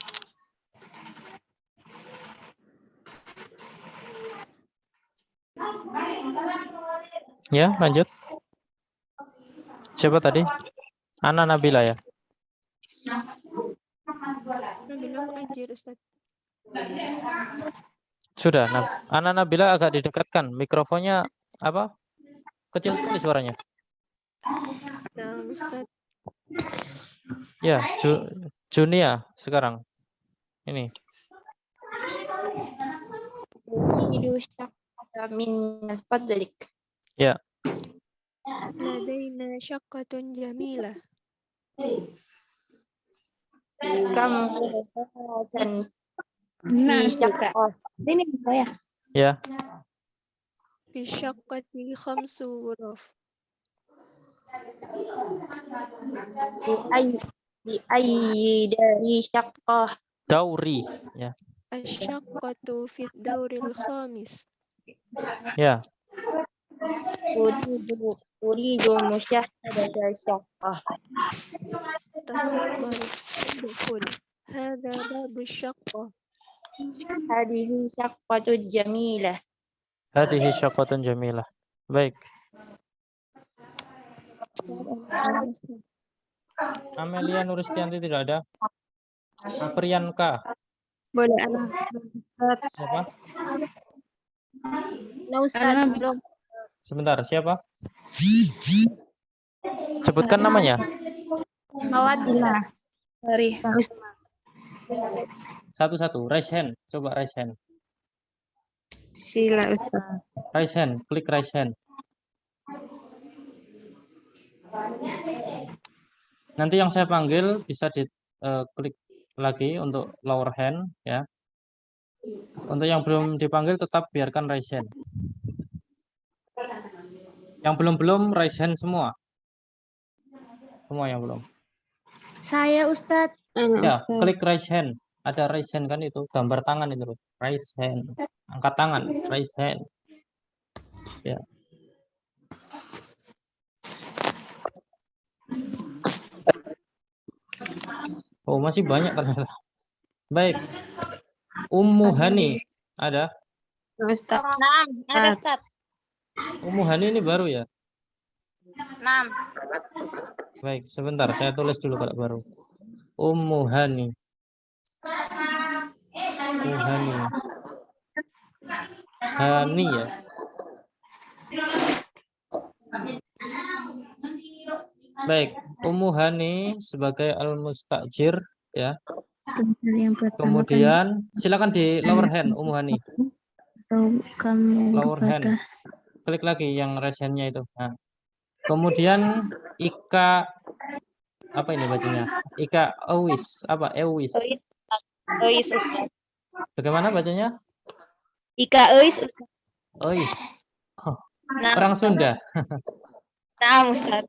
[SPEAKER 1] Ya, lanjut. Siapa tadi? Ana Nabila ya.
[SPEAKER 6] Nabila muajir Ustaz.
[SPEAKER 1] Sudah. Ana Nabila agak didekatkan. Mikrofonnya apa? Kecil sekali suaranya.
[SPEAKER 6] Nah, Ustaz.
[SPEAKER 1] Ya, Junia sekarang. Ini.
[SPEAKER 2] Uridu syaqqata min fadlik.
[SPEAKER 1] Ya.
[SPEAKER 6] Ladaina syaqqatun jamilah.
[SPEAKER 2] Kam ghurfatan
[SPEAKER 4] Nah,
[SPEAKER 2] fi
[SPEAKER 4] suka.
[SPEAKER 2] syaqqah.
[SPEAKER 4] Ini saya.
[SPEAKER 1] Ya.
[SPEAKER 6] Fi syaqqati khamsu ghuraf.
[SPEAKER 2] Bi ayyi dari syaqqah.
[SPEAKER 1] Dauri, ya.
[SPEAKER 6] Asyaqqatu fi dauril khamis.
[SPEAKER 1] Ya.
[SPEAKER 2] Uridu musyahadata syaqqah.
[SPEAKER 6] Tafadhal udkhul. Hadha babu syaqqah.
[SPEAKER 2] Hadihi syaqqatu jamilah.
[SPEAKER 1] Hadihi syaqqatun jamilah. Baik. Amelia Nuristianti tidak ada. Apriyanka.
[SPEAKER 2] Boleh
[SPEAKER 1] Siapa?
[SPEAKER 8] No Ustaz, belum.
[SPEAKER 1] Sebentar, siapa? Sebutkan namanya.
[SPEAKER 7] Mawat Ustaz.
[SPEAKER 3] Sorry.
[SPEAKER 1] Satu-satu. Raise hand. Coba raise hand.
[SPEAKER 7] Sila Ustaz.
[SPEAKER 1] Raise hand. Klik raise hand. Nanti yang saya panggil bisa di klik lagi untuk lower hand ya. Untuk yang belum dipanggil tetap biarkan raise hand. Yang belum raise hand semua. Semua yang belum.
[SPEAKER 5] Saya Ustadz.
[SPEAKER 1] Ya, klik raise hand. Ada raise hand kan itu, gambar tangan itu. Raise hand. Angkat tangan, raise hand. Ya. Oh, masih banyak ternyata. Baik. Ummu Hani ada?
[SPEAKER 7] Ustaz.
[SPEAKER 4] Naam, ada Ustaz.
[SPEAKER 1] Ummu Hani ini baru ya?
[SPEAKER 4] Naam.
[SPEAKER 1] Baik, sebentar saya tulis dulu kalau baru. Ummu Hani. Ummu Hani. Hani ya. Baik, Ummu Hani sebagai al-mustajir ya. Kemudian silakan di lower hand Ummu Hani. Lower hand. Klik lagi yang raise hand-nya itu. Nah. Kemudian Ika apa ini bacanya? Ika Ewis apa Ewis?
[SPEAKER 4] Ois Ustaz.
[SPEAKER 1] Bagaimana bacanya?
[SPEAKER 4] Ika Ois Ustaz.
[SPEAKER 1] Ewis.
[SPEAKER 4] Naam.
[SPEAKER 1] Orang Sunda.
[SPEAKER 4] Naam Ustaz.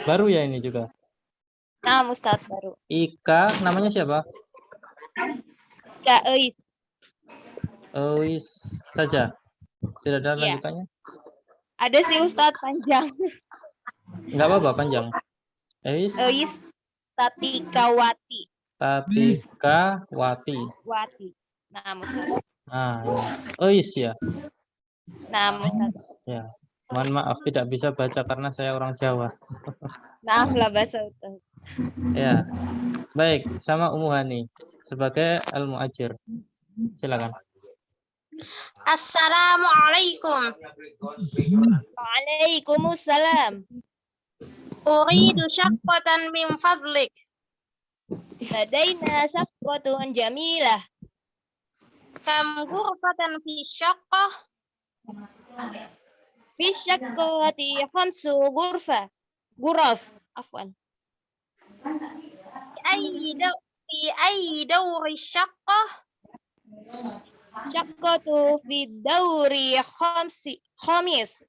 [SPEAKER 1] Baru ya ini juga.
[SPEAKER 4] Naam Ustaz baru.
[SPEAKER 1] Ika namanya siapa?
[SPEAKER 4] Ika Ois.
[SPEAKER 1] Ewis saja. Tidak ada
[SPEAKER 4] Iya.
[SPEAKER 1] lanjutannya?
[SPEAKER 4] Ada sih Ustaz panjang.
[SPEAKER 1] Enggak apa-apa panjang. Ewis
[SPEAKER 4] Ois Tatikawati.
[SPEAKER 1] Tatikawati.
[SPEAKER 4] Wati. Naam Ustaz.
[SPEAKER 1] Nah, Ewis ya.
[SPEAKER 4] Naam Ustaz.
[SPEAKER 1] Ya. Mohon maaf tidak bisa baca karena saya orang Jawa.
[SPEAKER 4] Naam lah bahasa Ustaz.
[SPEAKER 1] Ya. Baik, sama Ummu Hani sebagai al-muajir. Silakan.
[SPEAKER 8] Assalamualaikum.
[SPEAKER 4] Waalaikumsalam.
[SPEAKER 8] Uridu syaqqatan min fadlik.
[SPEAKER 4] Ladaina safqatun jamilah.
[SPEAKER 8] Kam ghurfatan fi syaqqah?
[SPEAKER 4] Fi syaqqati khamsu ghuraf. Afwan.
[SPEAKER 8] Fi ayyi dawri syaqqah?
[SPEAKER 4] Syaqqatu fi dawri khamis.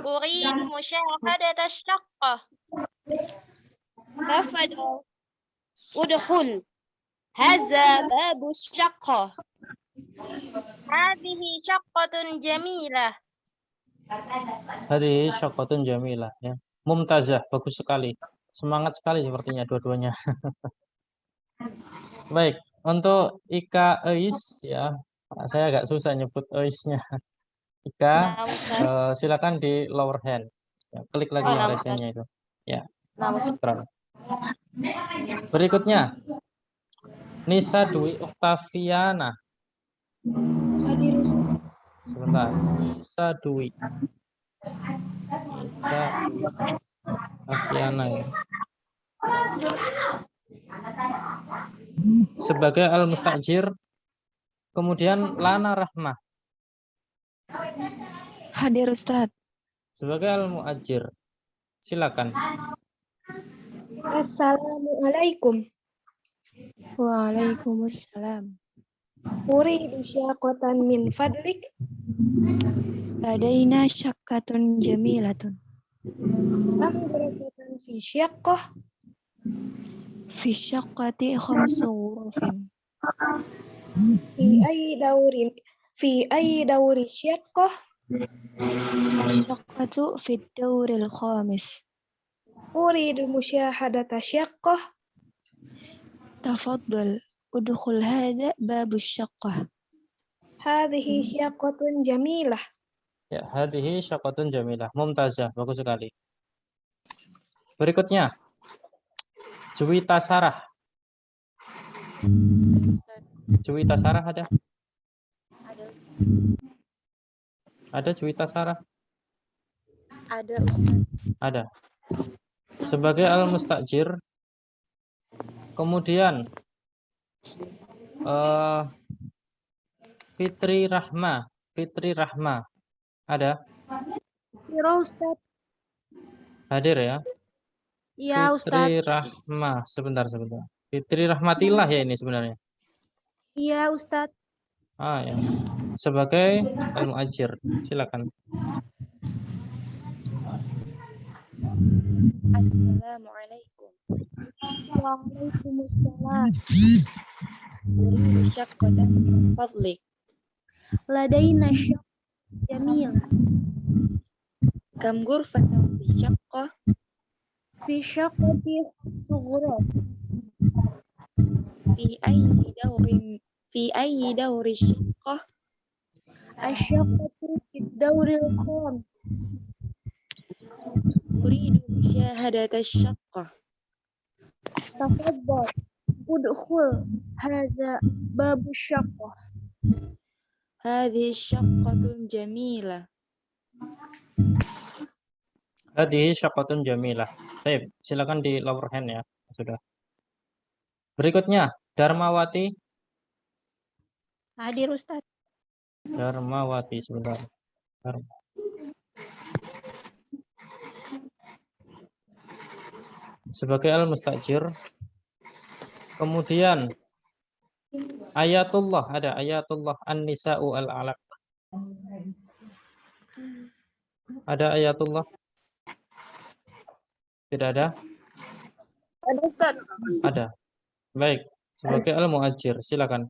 [SPEAKER 8] Uridu musyahadat asyaqqah.
[SPEAKER 4] Tafadhal. Udkhul. Hadza babu syaqqah.
[SPEAKER 8] Hadhihi syaqqatun jamilah.
[SPEAKER 1] Hadhihi syaqqatun jamilah ya. Mumtazah, bagus sekali. Semangat sekali sepertinya dua-duanya. Baik, untuk Ika Eis ya. Saya agak susah nyebut Eisnya. Ika, silakan di lower hand. Ya, klik lagi yang raise hand-nya itu. Ya. Berikutnya Nisa Dwi Oktaviana. Sebentar. Nisa Dwi Oktaviana ya. Sebagai al-mustajir. Kemudian Lana Rahmah.
[SPEAKER 6] Hadir Ustadz.
[SPEAKER 1] Sebagai al-muajir. Silakan.
[SPEAKER 5] Assalamualaikum.
[SPEAKER 6] Waalaikumsalam.
[SPEAKER 5] Uridu syaqqatan min fadlik.
[SPEAKER 6] Ladaina syaqqatun jamilatun.
[SPEAKER 5] Am ghurfatan fi syaqqah?
[SPEAKER 6] Fi syaqqati khamsu ghurafin.
[SPEAKER 5] Fi ayyi dawri syaqqah?
[SPEAKER 6] Syaqqatu fi dawril khamis.
[SPEAKER 5] Uridu musyahadata syaqqah.
[SPEAKER 6] Tafadhal. Udkhul hadha babu syaqqah.
[SPEAKER 5] Hadhihi syaqqatun jamilah.
[SPEAKER 1] Ya, hadhihi syaqqatun jamilah. Mumtazah, bagus sekali. Berikutnya Juwita Sarah. Juwita Sarah ada? Ada Juwita Sarah?
[SPEAKER 7] Ada Ustaz.
[SPEAKER 1] Ada. Sebagai al-mustajir, kemudian Fitri Rahma ada?
[SPEAKER 5] Kira Ustaz.
[SPEAKER 1] Hadir ya?
[SPEAKER 5] Iya Ustaz.
[SPEAKER 1] Fitri Rahma, sebentar. Fitri Rahmatillah ya ini sebenarnya.
[SPEAKER 5] Iya Ustaz.
[SPEAKER 1] Ya. Sebagai al-muajir, silakan.
[SPEAKER 7] Assalamualaikum.
[SPEAKER 5] Waalaikumsalam.
[SPEAKER 7] Uridu syaqqatan min fadlik.
[SPEAKER 5] Ladaina syaq jamil.
[SPEAKER 7] Kam ghurfatan fi syaqqah?
[SPEAKER 5] Fi syaqqati sughra.
[SPEAKER 7] Fi ayyi dawri syaqqah?
[SPEAKER 5] Asyaqqatu fi dawril kham.
[SPEAKER 7] Uridu musyahadata syaqqah.
[SPEAKER 5] Tafaddal. Udkhul. Hadza babu syaqqah.
[SPEAKER 7] Hadhihi syaqqatun jamilah.
[SPEAKER 1] Hadhihi syaqqatun jamilah. Baik, silakan di lower hand ya. Sudah. Berikutnya, Darmawati.
[SPEAKER 8] Hadir Ustaz.
[SPEAKER 1] Darmawati sebentar. Sebagai al-mustajir. Kemudian Ayatullah, ada Ayatullah An-Nisa'u Al-Alaq. Ada Ayatullah? Tidak ada?
[SPEAKER 3] Ada Ustaz.
[SPEAKER 1] Ada. Baik, sebagai al-muajir, silakan.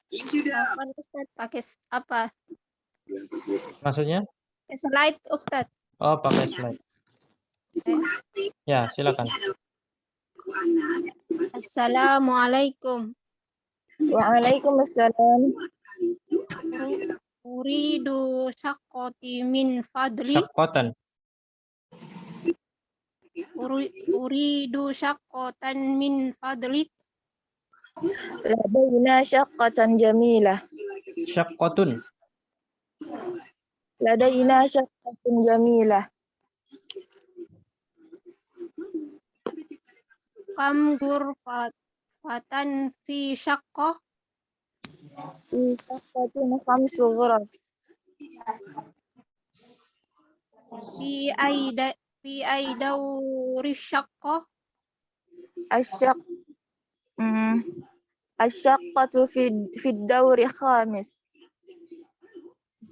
[SPEAKER 8] Afwan Ustaz, pakai apa?
[SPEAKER 1] Maksudnya?
[SPEAKER 8] Slide Ustaz.
[SPEAKER 1] Oh, pakai slide. Ya, silakan.
[SPEAKER 8] Assalamualaikum.
[SPEAKER 3] Waalaikumsalam.
[SPEAKER 8] Uridu syaqqati min fadli.
[SPEAKER 1] Syaqqatan.
[SPEAKER 8] Uridu syaqqatan min fadlik.
[SPEAKER 3] Ladaina syaqqatan jamilah.
[SPEAKER 1] Syaqqatun.
[SPEAKER 3] Ladaina syaqqatan jamilah.
[SPEAKER 8] Kam ghurfatan fi syaqqah?
[SPEAKER 3] Fi syaqqatin khamsu ghuraf.
[SPEAKER 8] Fi aidawri syaqqah?
[SPEAKER 3] Asyaqqatu fi dawri khamis.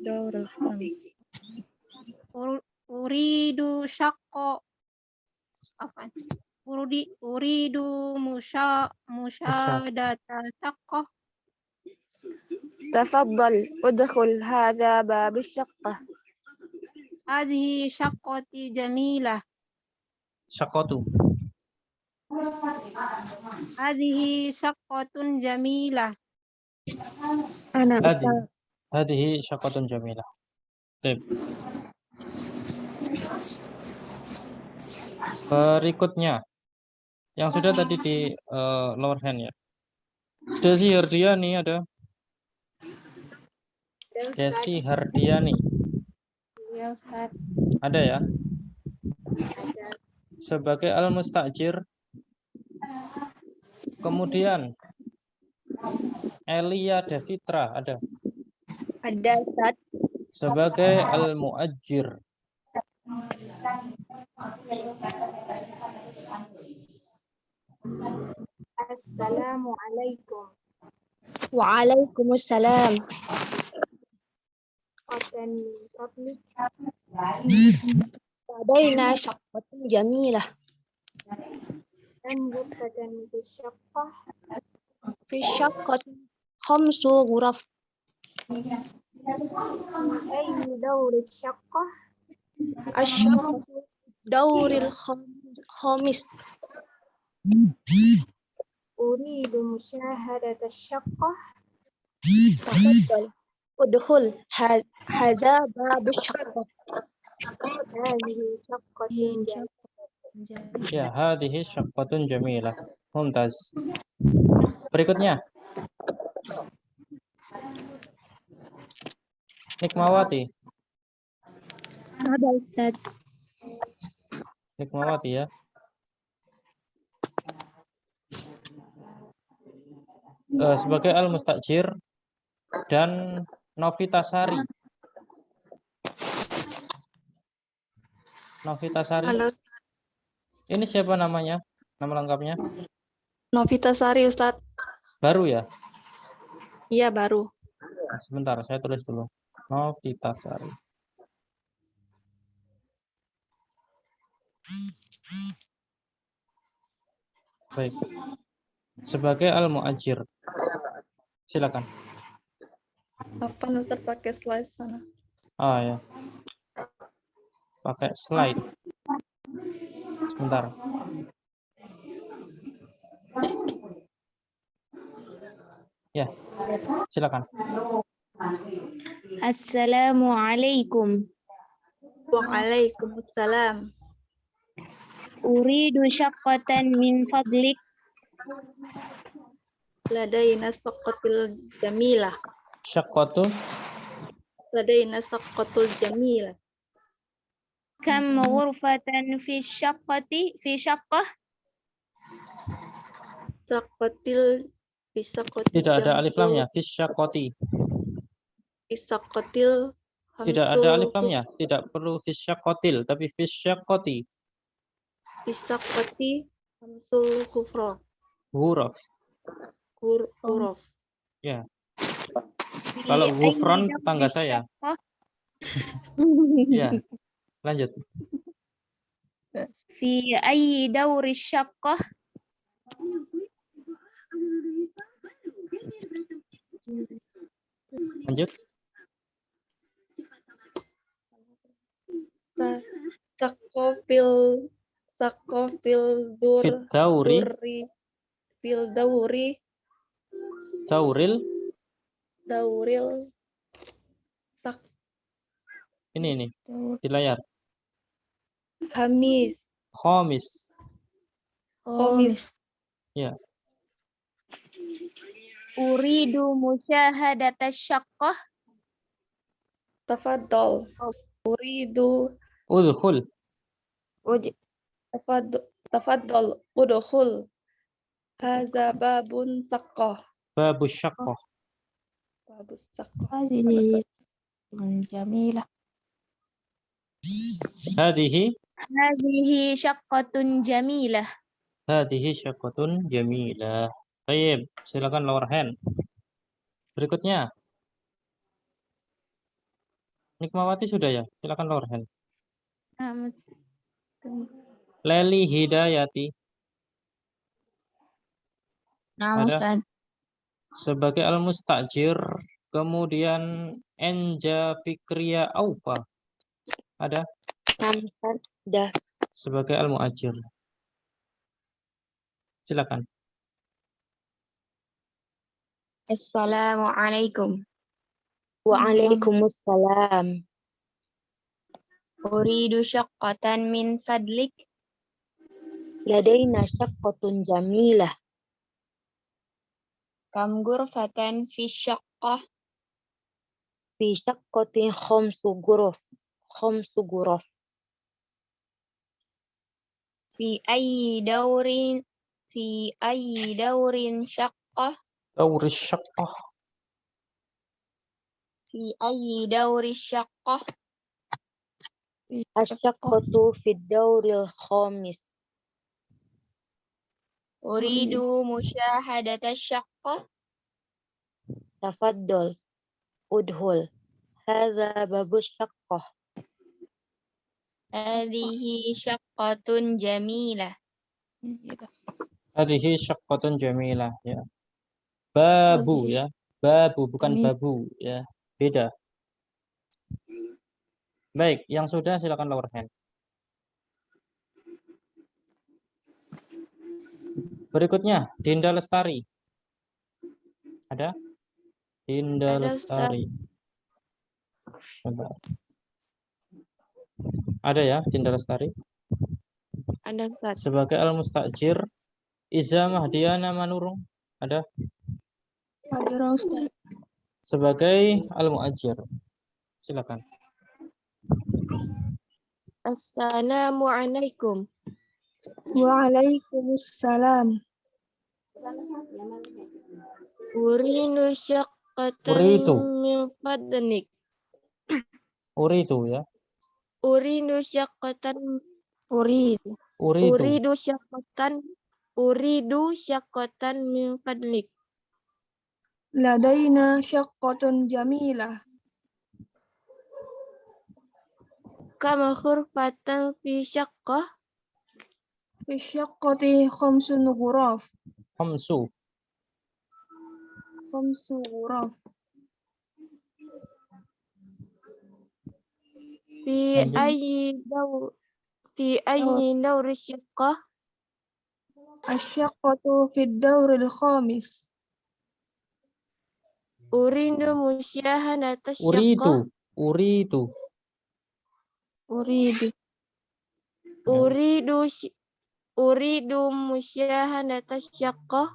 [SPEAKER 3] Dawrul khamis.
[SPEAKER 8] Uridu syaqqa apa? Uridu musyadata syaqqah.
[SPEAKER 3] Tafaddal, udkhul hadha babu syaqqah.
[SPEAKER 8] Hadhihi syaqqati jamilah.
[SPEAKER 1] Syaqqatu.
[SPEAKER 8] Hadhihi syaqqatun jamilah.
[SPEAKER 1] Hadhihi syaqqatun jamilah. Baik. Berikutnya yang sudah tadi di lower hand ya. Desi Hardiani ada. Desi Hardiani.
[SPEAKER 5] Iya Ustaz.
[SPEAKER 1] Ada ya. Sebagai al-mustajir. Kemudian Elia Devitra ada.
[SPEAKER 2] Ada Ustaz.
[SPEAKER 1] Sebagai al-muajir.
[SPEAKER 5] Assalamualaikum.
[SPEAKER 2] Waalaikumsalam.
[SPEAKER 5] Qatan min fadlik.
[SPEAKER 2] Ladaina syaqqatun jamilah.
[SPEAKER 5] Kam ghurfatan fi syaqqah?
[SPEAKER 2] Fi syaqqatin khamsu ghuraf.
[SPEAKER 5] Ayyi dawri syaqqah?
[SPEAKER 2] Asyaqqatu dawril khamis.
[SPEAKER 5] Uridu musyahadata syaqqah.
[SPEAKER 2] Tafaddal. Udkhul hadza babu syaqqah.
[SPEAKER 5] Hadhihi syaqqatun jamilah.
[SPEAKER 1] Ya, hadhihi syaqqatun jamilah. Mumtaz. Berikutnya. Nikmawati.
[SPEAKER 5] Ada Ustaz.
[SPEAKER 1] Nikmawati ya. Sebagai al-mustajir dan Novitasari. Novitasari.
[SPEAKER 3] Halo,
[SPEAKER 1] Ini siapa namanya? Nama lengkapnya?
[SPEAKER 3] Novitasari Ustadz.
[SPEAKER 1] Baru ya?
[SPEAKER 3] Iya, baru.
[SPEAKER 1] Nah, sebentar, saya tulis dulu. Novitasari. Baik. Sebagai al-mu'ajir. Silakan.
[SPEAKER 3] Afwan Ustadz pakai slide sana.
[SPEAKER 1] Ah ya. Pakai slide. Sebentar. Ya. Silakan.
[SPEAKER 5] Assalamualaikum.
[SPEAKER 3] Waalaikumsalam.
[SPEAKER 5] Uridu syaqqatan min fadlik.
[SPEAKER 3] Ladaina saqqatul jamilah.
[SPEAKER 1] Syaqqatu.
[SPEAKER 3] Ladaina saqqatul jamilah.
[SPEAKER 5] Kam ghurfatan fi syaqqati fi syaqqah?
[SPEAKER 3] Saqqatil bisaqqatil
[SPEAKER 1] Tidak ada alif
[SPEAKER 3] jamsul.
[SPEAKER 1] lamnya. Fisyaqqati.
[SPEAKER 3] Bisaqqatil
[SPEAKER 1] Tidak ada alif
[SPEAKER 3] hamsul.
[SPEAKER 1] lamnya. Tidak perlu fisyaqqatil, tapi fisyaqqati.
[SPEAKER 3] Bisaqqati hamsul kufra.
[SPEAKER 1] Huruf.
[SPEAKER 3] Huruf.
[SPEAKER 1] Ya. Kalau Gufron tetangga saya. Ya. Lanjut.
[SPEAKER 5] Fi ayyi dawri syaqqah?
[SPEAKER 1] Lanjut.
[SPEAKER 3] Saqqafil dur.
[SPEAKER 1] Fit dauri.
[SPEAKER 3] Durri. Fil dauri.
[SPEAKER 1] Dauril.
[SPEAKER 3] Dauril.
[SPEAKER 1] Ini. Di layar.
[SPEAKER 3] Hamis.
[SPEAKER 1] Khamis.
[SPEAKER 3] Khamis.
[SPEAKER 1] Ya.
[SPEAKER 5] Uridu musyahadata syaqqah.
[SPEAKER 3] Tafaddal. Uridu.
[SPEAKER 1] Udkhul.
[SPEAKER 3] Tafaddal. Udkhul. Haza babun saqqah.
[SPEAKER 1] Babus syaqqah.
[SPEAKER 3] Babus saqqah.
[SPEAKER 6] Hadhihi jamilah.
[SPEAKER 1] Hadhihi.
[SPEAKER 5] Hadhihi syaqqatun jamilah.
[SPEAKER 1] Hadhihi syaqqatun jamilah. Baik, silakan lower hand. Berikutnya. Nikmawati sudah ya? Silakan lower hand. Leli Hidayati.
[SPEAKER 2] Nah,
[SPEAKER 1] Ada.
[SPEAKER 2] Ustaz.
[SPEAKER 1] Sebagai al-mustajir, kemudian Enja Fikriya Aufa. Ada.
[SPEAKER 7] Dah.
[SPEAKER 1] Sebagai al-muajir. Silakan.
[SPEAKER 2] Assalamualaikum.
[SPEAKER 7] Waalaikumsalam.
[SPEAKER 2] Uridu syaqqatan min fadlik.
[SPEAKER 7] Ladaina syaqqatun jamilah.
[SPEAKER 2] Kam ghurfatan fi syaqqah.
[SPEAKER 7] Fi syaqqatin khamsu ghuraf.
[SPEAKER 2] Fi ayyi daurin syaqqah.
[SPEAKER 1] Dauri syaqqah.
[SPEAKER 2] Fi ayyi dauri syaqqah.
[SPEAKER 7] Asyaqqatu fid dauril khamis.
[SPEAKER 2] Uridu musyahadata syaqqah.
[SPEAKER 7] Tafaddal. Udhul. Hadza babus syaqqah.
[SPEAKER 2] Hadhihi syaqqatun jamilah.
[SPEAKER 1] Hadhihi syaqqatun jamilah. Ya. Babu ya. Babu bukan babu ya. Beda. Baik, yang sudah silakan lower hand. Berikutnya, Dinda Lestari. Ada? Dinda
[SPEAKER 2] Ada,
[SPEAKER 1] Lestari. Coba. Ada ya, Dinda Lestari?
[SPEAKER 7] Ada Ustaz.
[SPEAKER 1] Sebagai al-mustajir, Iza Mahdiana Manurung. Ada?
[SPEAKER 6] Ada Ustaz.
[SPEAKER 1] Sebagai al-muajir. Silakan.
[SPEAKER 5] Assalamu alaikum.
[SPEAKER 6] Waalaikumsalam.
[SPEAKER 5] Uridu syaqqatan
[SPEAKER 1] Uritu.
[SPEAKER 5] min fadlik.
[SPEAKER 1] Uritu ya.
[SPEAKER 5] Uridu syaqqatan
[SPEAKER 8] Uridu.
[SPEAKER 1] Uritu.
[SPEAKER 5] Uridu syaqqatan min fadlik.
[SPEAKER 6] Ladaina syaqqatun jamilah.
[SPEAKER 5] Kama khurfatan fi syaqqah.
[SPEAKER 6] Fi syaqqati khamsun ghuraf.
[SPEAKER 1] Khamsu.
[SPEAKER 6] Khamsu ghuraf.
[SPEAKER 5] Fi
[SPEAKER 1] Lanjut.
[SPEAKER 5] ayyi dawri syaqqah.
[SPEAKER 6] Asyaqqatu fi dawril khamis.
[SPEAKER 5] Uridu musyahadata
[SPEAKER 1] Uritu.
[SPEAKER 5] syaqqah.
[SPEAKER 1] Uritu.
[SPEAKER 8] Uridu.
[SPEAKER 5] Uridu musyahadata syaqqah.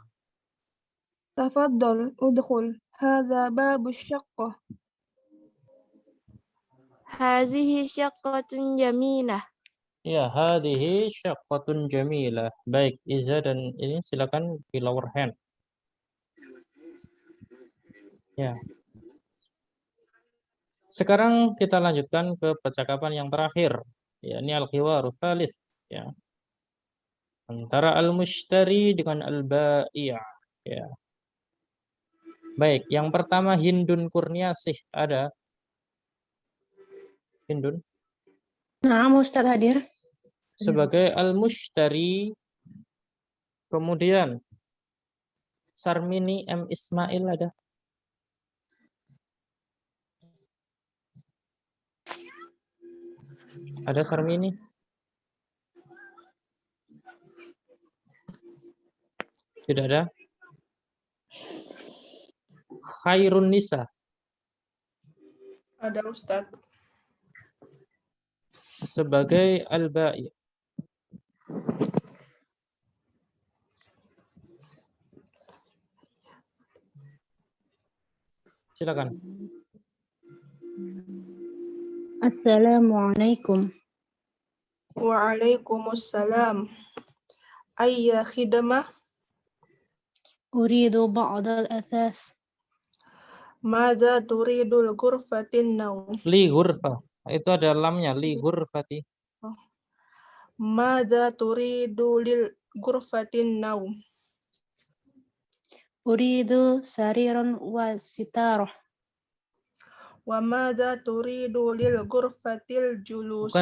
[SPEAKER 6] Tafaddal udkhul. Hadza babu syaqqah.
[SPEAKER 5] Hazihi syaqqatun jamilah.
[SPEAKER 1] Ya, hadhihi syaqqatun jamilah. Baik, Iza dan ini silakan di lower hand. Ya. Sekarang kita lanjutkan ke percakapan yang terakhir. Ya, ini al-khiwaru tsalits ya. Antara al-mushtari dengan al-bai'. Ya. Baik, yang pertama Hindun Kurniasih ada. Hindun
[SPEAKER 6] Nah, Ustaz hadir.
[SPEAKER 1] sebagai al-mushtari. Kemudian Sarmini M. Ismail ada. Ada Sarmini? Tidak ada. Khairun Nisa
[SPEAKER 6] Ada Ustaz.
[SPEAKER 1] sebagai al-bai'. Silakan.
[SPEAKER 6] Assalamualaikum. Waalaikumsalam. Ayya khidmah. Uridu ba'd al-athas. Mada turidul ghurfatin naum.
[SPEAKER 1] Li ghurfa. Itu ada lamnya. Li ghurfati.
[SPEAKER 6] Mada turidu lil ghurfatin naum.
[SPEAKER 10] Uridu sariran wa sitarah.
[SPEAKER 6] Wa mada turidu lil ghurfatil julus.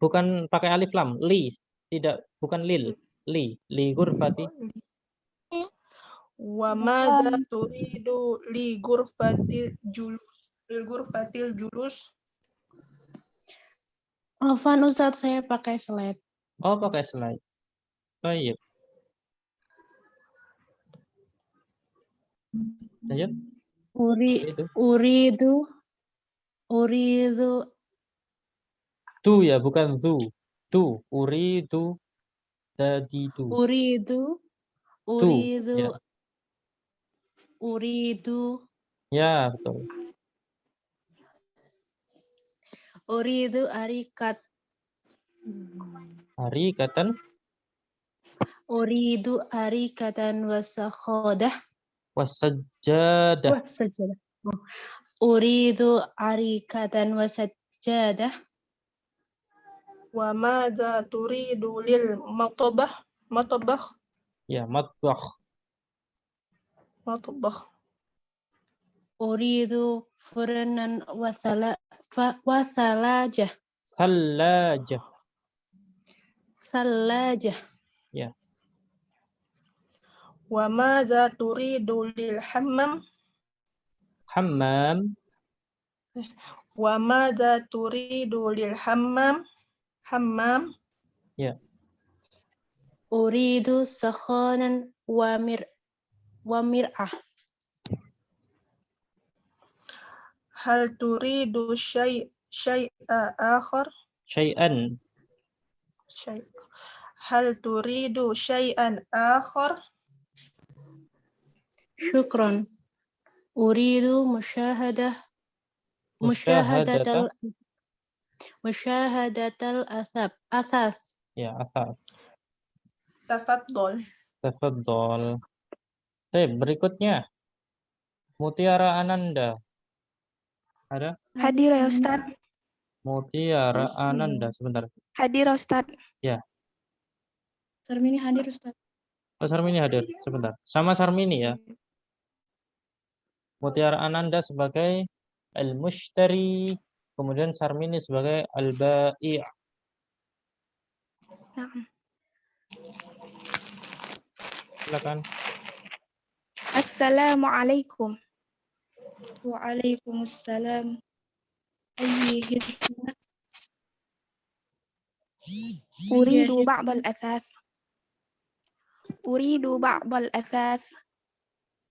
[SPEAKER 1] Bukan pakai alif lam. Li. Tidak, bukan lil. Li ghurfati.
[SPEAKER 6] Wa mada turidu li ghurfatil julus. Lil ghurfatil julus.
[SPEAKER 10] Afwan Ustadz, saya pakai slide.
[SPEAKER 1] Oh, pakai slide. Baik. Lanjut.
[SPEAKER 10] Uridu
[SPEAKER 1] Tu ya, bukan tu. Tu. Uridu. Tadi tu. Ya.
[SPEAKER 10] Uridu
[SPEAKER 1] Ya, betul.
[SPEAKER 10] Uridu arikatan wasakhodah.
[SPEAKER 1] Wasajjadah.
[SPEAKER 10] Uridu arikatan wasajjadah.
[SPEAKER 6] Wa madza turidu lil matabakh.
[SPEAKER 1] Ya, matbakh.
[SPEAKER 10] Uridu furnan wathalajah. Thalajah.
[SPEAKER 1] Ya.
[SPEAKER 6] Wa madza turidu lil hammam. Wa madza turidu lil hammam.
[SPEAKER 1] Ya.
[SPEAKER 10] Uridu sakhanan wa mir'ah.
[SPEAKER 6] Hal turidu syai'a akhar. Hal turidu syai'an akhar.
[SPEAKER 10] Syukran. Uridu musyahadatal musyahadatal athas.
[SPEAKER 1] Ya, asas.
[SPEAKER 6] Tafadhol.
[SPEAKER 1] Tafadhol. Baik, berikutnya. Mutiara Ananda. Ada?
[SPEAKER 5] Hadir ya Ustaz.
[SPEAKER 1] Mutiara Ananda. Sebentar.
[SPEAKER 5] Hadir ya Ustaz.
[SPEAKER 1] Ya.
[SPEAKER 10] Sarmini hadir Ustaz.
[SPEAKER 1] Oh, Sarmini hadir. Sebentar. Sama Sarmini ya. Mutiara Ananda sebagai al-mushtari. Kemudian Sarmini sebagai al-ba'i'.
[SPEAKER 5] Na'am.
[SPEAKER 1] Silakan.
[SPEAKER 5] Assalamualaikum.
[SPEAKER 10] Waalaikumsalam. Ayyi hidmah.
[SPEAKER 5] Uridu ba'dal athaf. Uridu ba'dal athaf.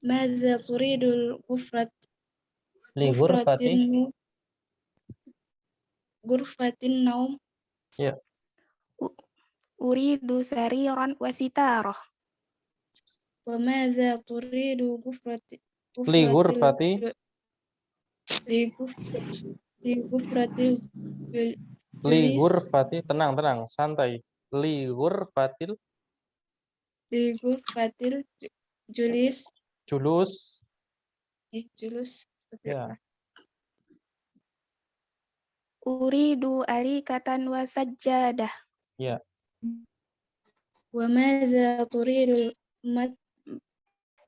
[SPEAKER 10] Maza turidul
[SPEAKER 1] Li ghurfati.
[SPEAKER 10] Ghurfatin naum.
[SPEAKER 1] Ya.
[SPEAKER 5] Uridu sariran wa sitarah.
[SPEAKER 10] Wa maza turidu
[SPEAKER 1] Li ghurfati.
[SPEAKER 10] Li ghurfatil
[SPEAKER 1] Li ghurfati. Tenang, santai. Li ghurfatil.
[SPEAKER 10] Li ghurfatil julus.
[SPEAKER 1] Ya.
[SPEAKER 5] Uridu arikatan wa sajjadah.
[SPEAKER 1] Ya.
[SPEAKER 10] Wa maza turidu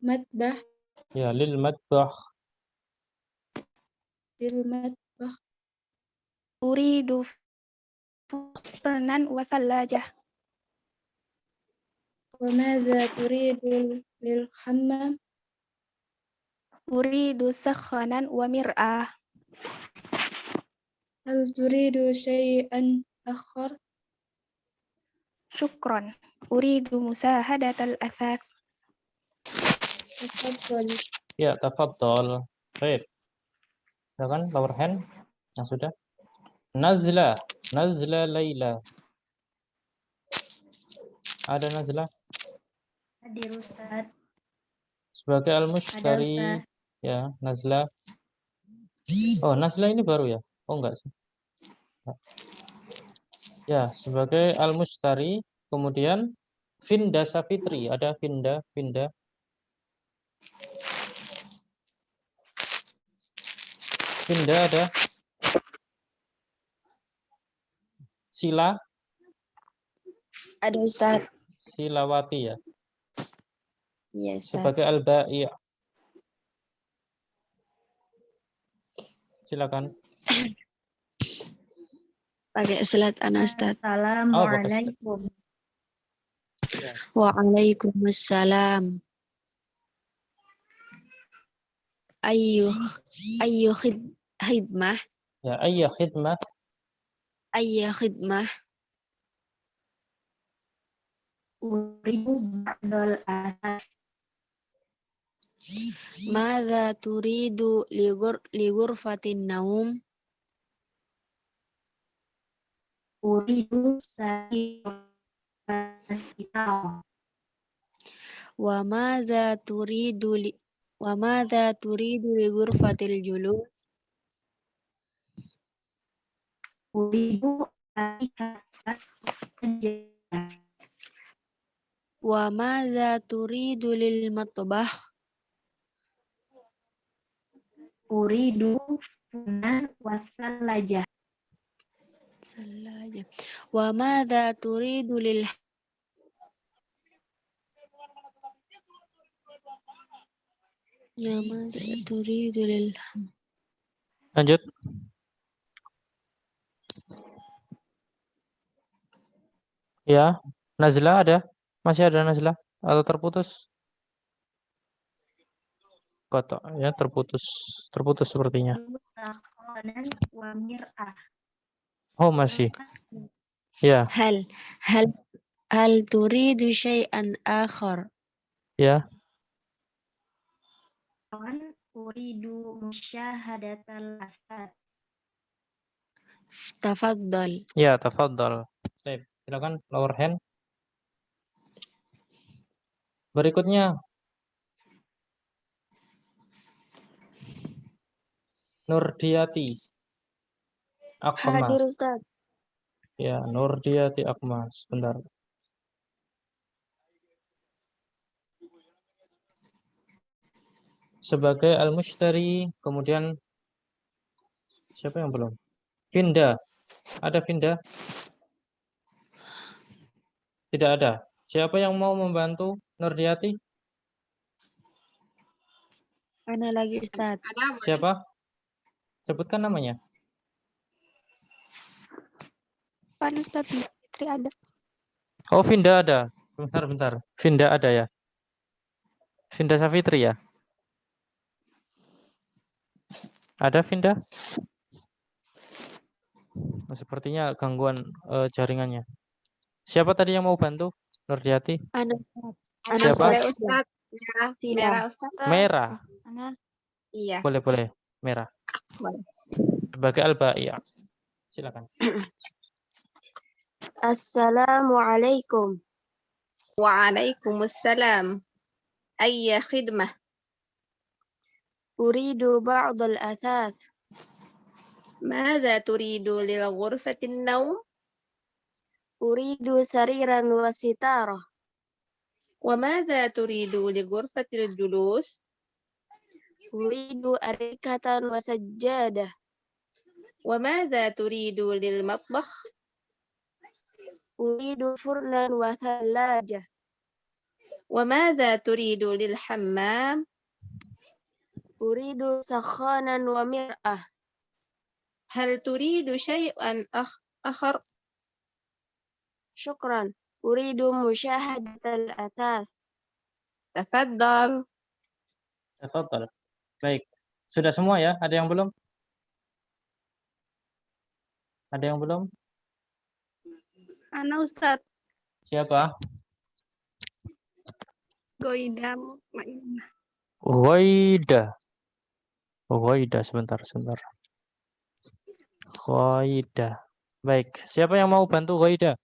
[SPEAKER 10] matbah.
[SPEAKER 1] Ya, lil matbah.
[SPEAKER 5] Uridu furnan wa thallajah.
[SPEAKER 10] Wa maza turidu lil hammam.
[SPEAKER 5] Uridu sakhanan wa mir'ah.
[SPEAKER 10] Hal turidu syai'an akhar.
[SPEAKER 5] Syukran. Uridu musahadatal athaf.
[SPEAKER 10] Tafadhal.
[SPEAKER 1] Ya, tafadhol. Baik. Silakan lower hand yang sudah. Nazla Laila. Ada Nazla
[SPEAKER 2] Hadir Ustaz.
[SPEAKER 1] sebagai
[SPEAKER 2] Ada
[SPEAKER 1] al-mushtari.
[SPEAKER 2] Ustaz.
[SPEAKER 1] Ya, Nazla. Oh, Nazla ini baru ya? Oh, enggak sih. Ya, sebagai al-mushtari. Kemudian Finda Safitri. Ada Finda. Finda ada. Sila.
[SPEAKER 7] Ada Ustaz.
[SPEAKER 1] Silawati ya.
[SPEAKER 7] Iya Ustaz.
[SPEAKER 1] Sebagai al-ba'i'. Silakan.
[SPEAKER 7] Pakai selat ana Ustaz.
[SPEAKER 2] Assalamualaikum.
[SPEAKER 7] Waalaikumsalam. Ayyu khidmah.
[SPEAKER 1] Ya, ayya khidmah.
[SPEAKER 7] Ayya khidmah.
[SPEAKER 2] Uridu ba'dal athaf.
[SPEAKER 7] Madza turidu li ghurfatin naum.
[SPEAKER 2] Uridu sariran wa sitarah.
[SPEAKER 7] Wa madza turidu li ghurfatil julus.
[SPEAKER 2] Uridu arikatan sajjadah.
[SPEAKER 7] Wa madza turidu lil matbah.
[SPEAKER 2] Uridu furnan wa thallajah.
[SPEAKER 7] Wa madza turidu lil
[SPEAKER 1] Lanjut. Ya, Nazla ada? Masih ada Nazla? Atau terputus? Kotak ya, terputus sepertinya.
[SPEAKER 2] Sakhanan wa mir'ah.
[SPEAKER 1] Oh, masih. Ya,
[SPEAKER 7] hal turidu syai'an akhar.
[SPEAKER 1] ya.
[SPEAKER 2] Uridu musyahadatal athaf.
[SPEAKER 7] Tafadhal.
[SPEAKER 1] Ya, tafadhal. Baik, silakan lower hand. Berikutnya Nurdiati. Akma.
[SPEAKER 5] Hadir Ustaz.
[SPEAKER 1] Ya, Nurdiati Akma. Sebentar. Sebagai al-mushtari, kemudian siapa yang belum? Finda. Ada Finda? Tidak ada. Siapa yang mau membantu Nurdiati?
[SPEAKER 5] Mana lagi Ustaz?
[SPEAKER 1] Siapa? Sebutkan namanya.
[SPEAKER 5] Pan Ustaz Fitri ada.
[SPEAKER 1] Oh, Finda ada. Bentar. Finda ada ya? Finda Safitri ya? Ada Finda? Sepertinya gangguan jaringannya. Siapa tadi yang mau bantu? Nurdiati?
[SPEAKER 5] Ada Ustaz.
[SPEAKER 1] Siapa?
[SPEAKER 7] Boleh Ustaz. Ya, merah Ustaz.
[SPEAKER 1] Merah.
[SPEAKER 5] Ana.
[SPEAKER 7] Iya.
[SPEAKER 1] Boleh. Merah.
[SPEAKER 7] Boleh.
[SPEAKER 1] Sebagai al-ba'i'. Silakan.
[SPEAKER 5] Assalamualaikum.
[SPEAKER 7] Waalaikumsalam. Ayya khidmah.
[SPEAKER 5] Uridu ba'd al-athath.
[SPEAKER 7] ماذا تريد لغرفة النوم؟
[SPEAKER 5] Uridu sariran wa sitarah.
[SPEAKER 7] وماذا تريد لغرفة الجلوس؟
[SPEAKER 5] Uridu arikatan wa sajjadah.
[SPEAKER 7] وماذا تريد للمطبخ؟
[SPEAKER 5] Uridu furnan wa thallajah.
[SPEAKER 7] وماذا تريد للحمام؟
[SPEAKER 5] Uridu sakhanan wa mir'ah.
[SPEAKER 7] هل تريد شيئا آخر؟
[SPEAKER 5] Syukran. Uridu musyahadat al-athath.
[SPEAKER 7] تفضل.
[SPEAKER 1] Tafadhal. Baik. Sudah semua ya? Ada yang belum? Ada yang belum?
[SPEAKER 3] Ana Ustaz.
[SPEAKER 1] Siapa?
[SPEAKER 3] Goida Ma'ina.
[SPEAKER 1] Ghaida, sebentar. Ghaida. Baik. Siapa yang mau bantu Ghaida?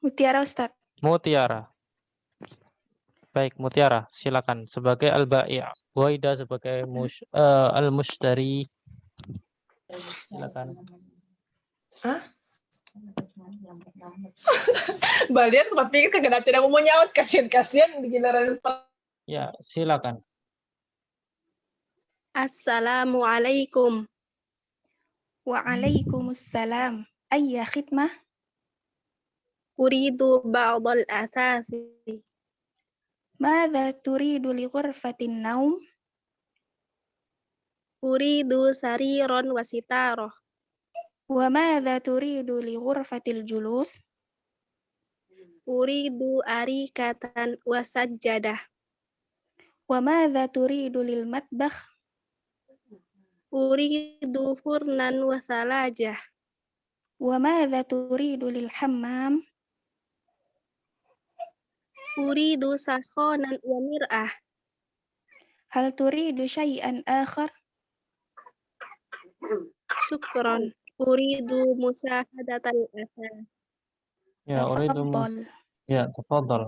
[SPEAKER 10] Mutiara Ustaz.
[SPEAKER 1] Mutiara. Baik, Mutiara, silakan sebagai al-ba'i'. Ghaida sebagai al-mushtari. Silakan.
[SPEAKER 6] Balian tapi kagak tidak mau nyaut, kasihan di giliran.
[SPEAKER 1] Ya, silakan.
[SPEAKER 3] Assalamualaikum.
[SPEAKER 10] Waalaikumsalam. Ayya khidmah.
[SPEAKER 3] Uridu ba'd al-athasi.
[SPEAKER 10] Madza turidu li ghurfatin naum?
[SPEAKER 3] Uridu sariran wa sitarah.
[SPEAKER 10] Wa madza turidu li ghurfatil julus?
[SPEAKER 3] Uridu arikatan wa sajjadah.
[SPEAKER 10] Wa madza turidu lil matbakh?
[SPEAKER 3] Uridu furnan wa thalajah.
[SPEAKER 10] Wa madza turidu lil hammam?
[SPEAKER 3] Uridu sakhanan wa mir'ah.
[SPEAKER 10] Hal turidu syai'an akhar?
[SPEAKER 3] Syukran. Uridu musyahadatal athar.
[SPEAKER 1] Ya, uridu
[SPEAKER 10] Tafadhal.
[SPEAKER 1] Ya, tafadhal.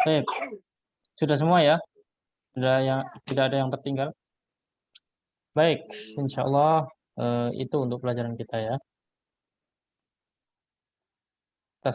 [SPEAKER 1] Baik. Sudah semua ya? Tidak ada yang tertinggal. Baik, insyaallah itu untuk pelajaran kita ya.